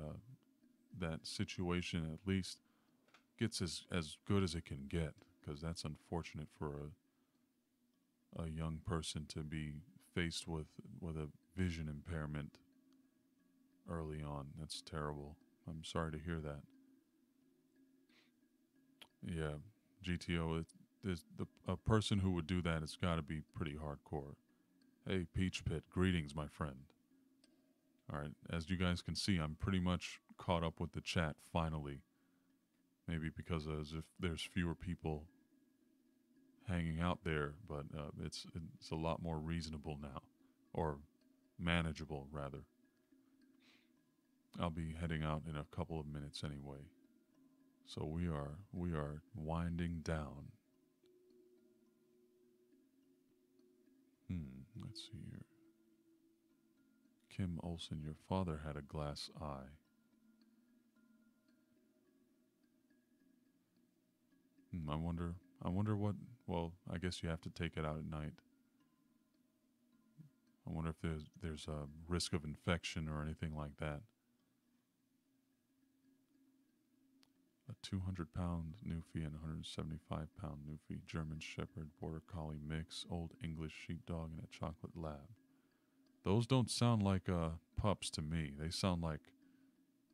that situation at least gets as good as it can get, because that's unfortunate for a young person to be faced with a vision impairment early on. That's terrible. I'm sorry to hear that. Yeah, GTO. There's a person who would do that. It's got to be pretty hardcore. Hey, Peach Pit. Greetings, my friend. All right. As you guys can see, I'm pretty much caught up with the chat finally. Maybe because as if there's fewer people hanging out there, but it's a lot more reasonable now, or manageable rather. I'll be heading out in a couple of minutes anyway. So we are winding down. Let's see here. Kim Olson, your father had a glass eye. I wonder what. Well, I guess you have to take it out at night. I wonder if there's a risk of infection or anything like that. A 200-pound Newfie and a 175-pound Newfie, German Shepherd, Border Collie mix, Old English Sheepdog, and a Chocolate Lab. Those don't sound like pups to me. They sound like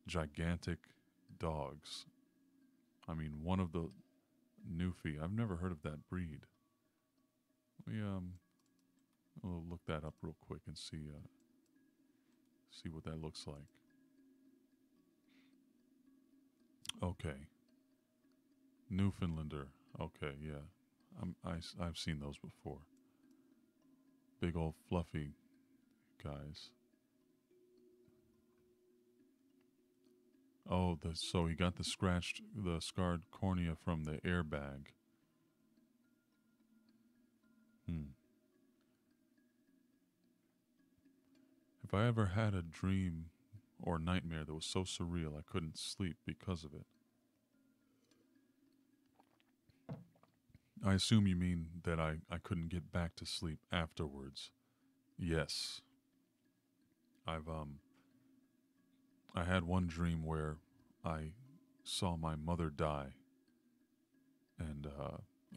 gigantic dogs. I mean, one of the Newfie. I've never heard of that breed. We'll look that up real quick and see what that looks like. Okay, Newfoundlander. Okay, yeah, I've seen those before. Big old fluffy guys. Oh, so he got the scarred cornea from the airbag. Hmm. If I ever had a dream or nightmare that was so surreal I couldn't sleep because of it. I assume you mean that I couldn't get back to sleep afterwards. Yes. I've I had one dream where I saw my mother die, and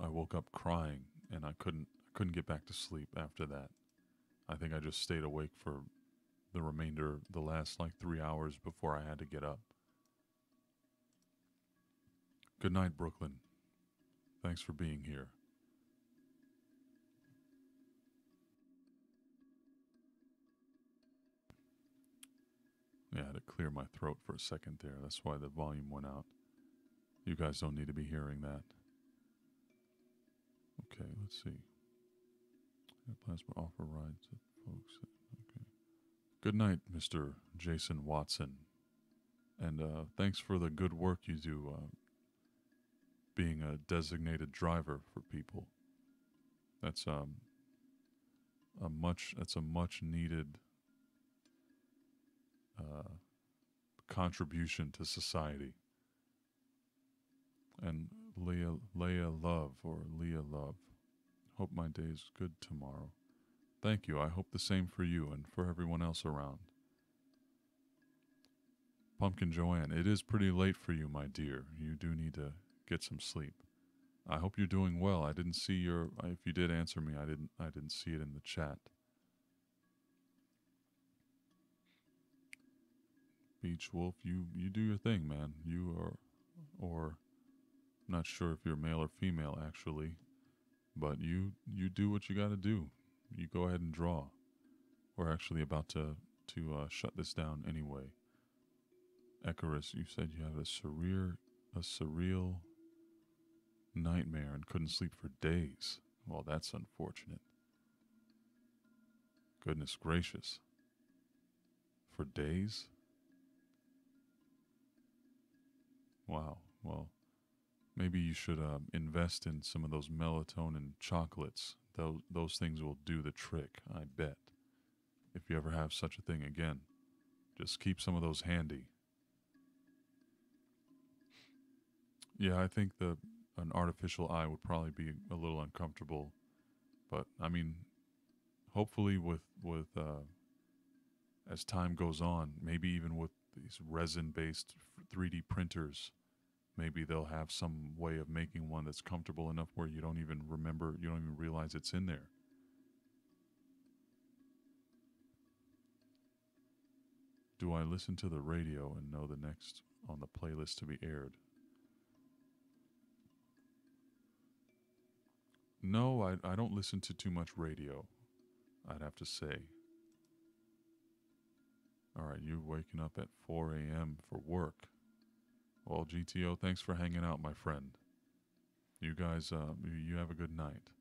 I woke up crying, and I couldn't get back to sleep after that. I think I just stayed awake for the last like 3 hours before I had to get up. Good night, Brooklyn. Thanks for being here. Yeah, I had to clear my throat for a second there. That's why the volume went out. You guys don't need to be hearing that. Okay, let's see. Plasma offer rides, folks. Okay. Good night, Mr. Jason Watson. And thanks for the good work you do being a designated driver for people. That's a much needed uh, contribution to society. And Leah Love. Hope my day is good tomorrow. Thank you. I hope the same for you and for everyone else around. Pumpkin Joanne, it is pretty late for you, my dear. You do need to get some sleep. I hope you're doing well. I didn't see your. If you did answer me, I didn't see it in the chat. Beach Wolf, you do your thing, man. You are, or I'm not sure if you're male or female actually, but you do what you got to do. You go ahead and draw. We're actually about to shut this down anyway. Icarus, you said you have a surreal nightmare and couldn't sleep for days. Well, that's unfortunate. Goodness gracious. For days? Wow. Well, maybe you should invest in some of those melatonin chocolates. Those things will do the trick, I bet. If you ever have such a thing again, just keep some of those handy. Yeah, I think the an artificial eye would probably be a little uncomfortable, but I mean, hopefully with as time goes on, maybe even with these resin-based 3D printers, maybe they'll have some way of making one that's comfortable enough where you don't even remember, you don't even realize it's in there. Do I listen to the radio and know the next on the playlist to be aired? No, I don't listen to too much radio, I'd have to say. All right, you're waking up at 4 a.m. for work. Well, GTO, thanks for hanging out, my friend. You guys, you have a good night.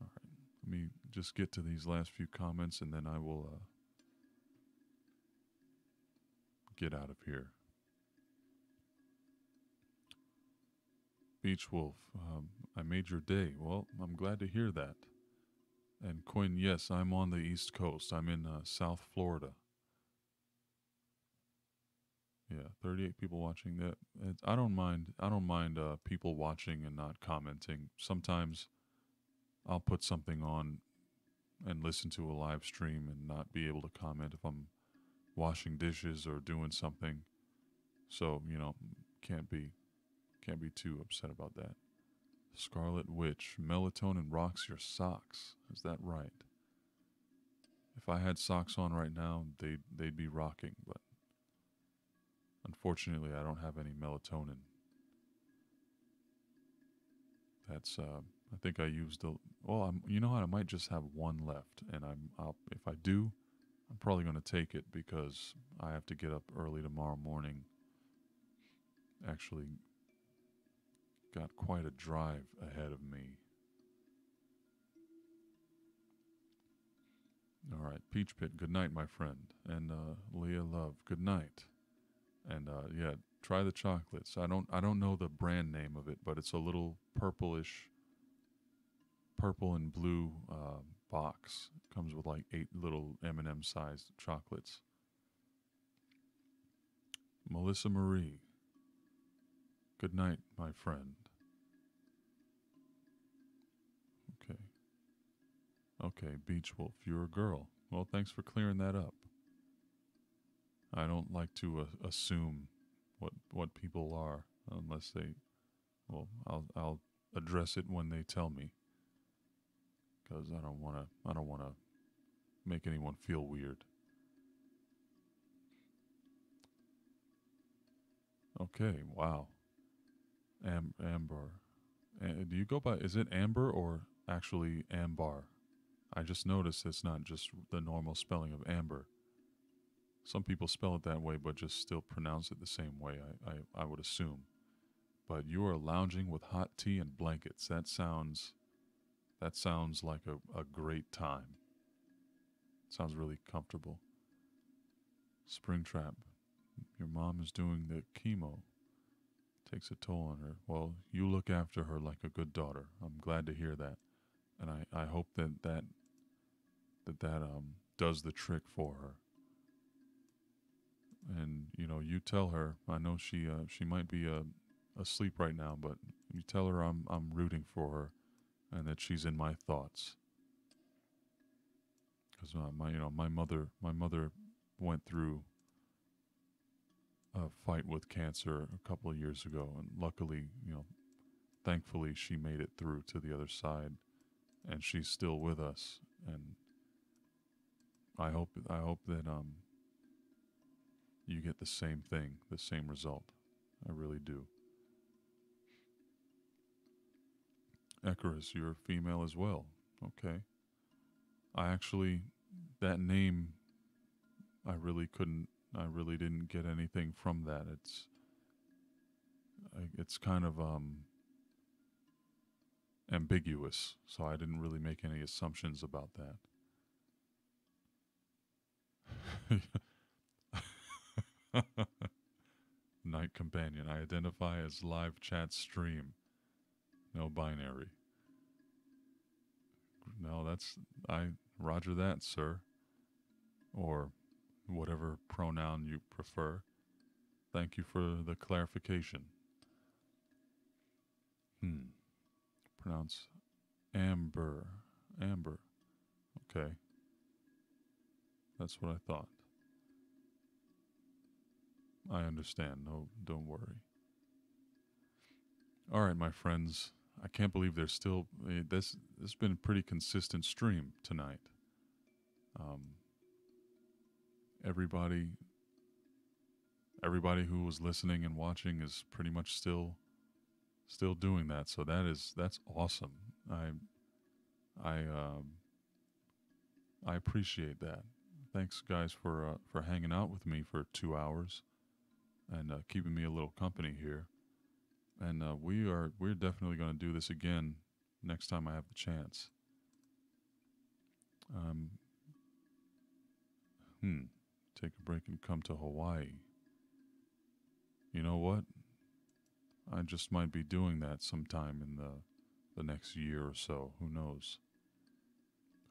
All right, let me just get to these last few comments and then I will get out of here. Beach Wolf, I made your day. Well, I'm glad to hear that. And Quinn, yes, I'm on the East Coast. I'm in South Florida. Yeah, 38 people watching. That I don't mind. I don't mind people watching and not commenting. Sometimes I'll put something on and listen to a live stream and not be able to comment if I'm washing dishes or doing something. So can't be can't be too upset about that. Scarlet Witch, melatonin rocks your socks. Is that right? If I had socks on right now, they'd be rocking, but unfortunately, I don't have any melatonin. That's I think I used the. Well, you know what? I might just have one left, and if I do, I'm probably going to take it because I have to get up early tomorrow morning. Actually, got quite a drive ahead of me. All right, Peach Pit, good night, my friend. And Leah Love, good night. And yeah, try the chocolates. I don't know the brand name of it, but it's a little purplish, purple and blue box. It comes with like 8 little M&M sized chocolates. Melissa Marie, good night, my friend. Okay. Okay, Beach Wolf, you're a girl. Well, thanks for clearing that up. I don't like to assume what people are unless they. Well, I'll address it when they tell me because I don't want to make anyone feel weird. Okay, wow. Amber. Do you go by? Is it Amber or actually Ambar? I just noticed it's not just the normal spelling of Amber. Some people spell it that way, but just still pronounce it the same way. I would assume. But you are lounging with hot tea and blankets. That sounds like a great time. Sounds really comfortable. Springtrap. Your mom is doing the chemo. Takes a toll on her. Well, you look after her like a good daughter. I'm glad to hear that, and I hope that does the trick for her. And you tell her. I know she might be asleep right now, but you tell her I'm rooting for her, and that she's in my thoughts. Because my mother went through a fight with cancer a couple of years ago, and luckily, thankfully, she made it through to the other side, and she's still with us. And I hope that you get the same thing, the same result. I really do. Icarus, you're female as well. Okay. I actually, that name, I really didn't get anything from that. It's kind of ambiguous, so I didn't really make any assumptions about that. Night companion. I identify as live chat stream. No binary. No, Roger that, sir. Or whatever pronoun you prefer. Thank you for the clarification. Pronounce Amber. Amber. Okay. That's what I thought. I understand. No, don't worry. All right, my friends. I can't believe there's still this. This has been a pretty consistent stream tonight. Um, everybody, everybody who was listening and watching is pretty much still doing that. So that's awesome. I I appreciate that. Thanks, guys, for hanging out with me for 2 hours and keeping me a little company here. And we're definitely going to do this again next time I have the chance. Um, take a break and come to Hawaii. You know what? I just might be doing that sometime in the next year or so. Who knows?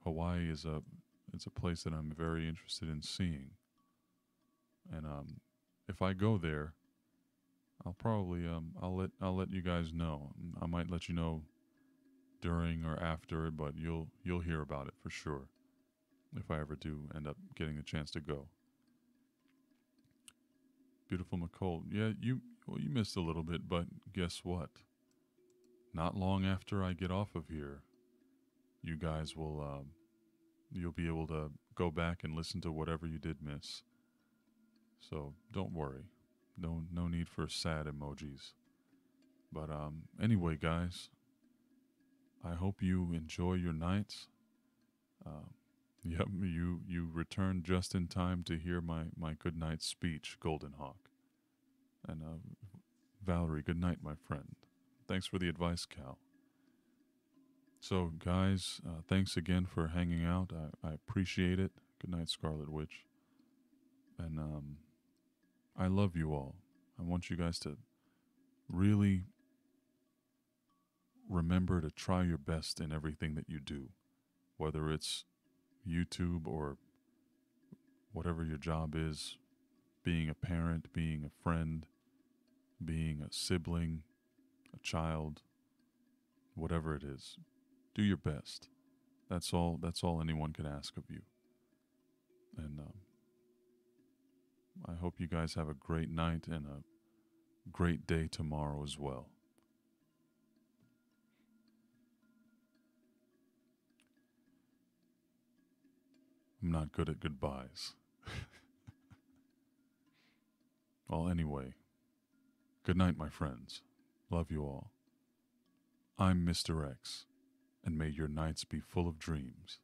Hawaii is it's a place that I'm very interested in seeing. And if I go there, I'll probably I'll let you guys know. I might let you know during or after, but you'll hear about it for sure if I ever do end up getting a chance to go. Beautiful McCall. Yeah, you missed a little bit, but guess what? Not long after I get off of here, you guys will you'll be able to go back and listen to whatever you did miss. So don't worry. No need for sad emojis. But anyway, guys, I hope you enjoy your nights. Yep, you returned just in time to hear my good night speech, Golden Hawk. And Valerie, good night, my friend. Thanks for the advice, Cal. So, guys, thanks again for hanging out. I appreciate it. Good night, Scarlet Witch. And I love you all. I want you guys to really remember to try your best in everything that you do, whether it's YouTube or whatever your job is, being a parent, being a friend, being a sibling, a child, whatever it is. Do your best. That's all anyone can ask of you. And I hope you guys have a great night and a great day tomorrow as well. I'm not good at goodbyes. Well, anyway, good night, my friends. Love you all. I'm Mr. X, and may your nights be full of dreams.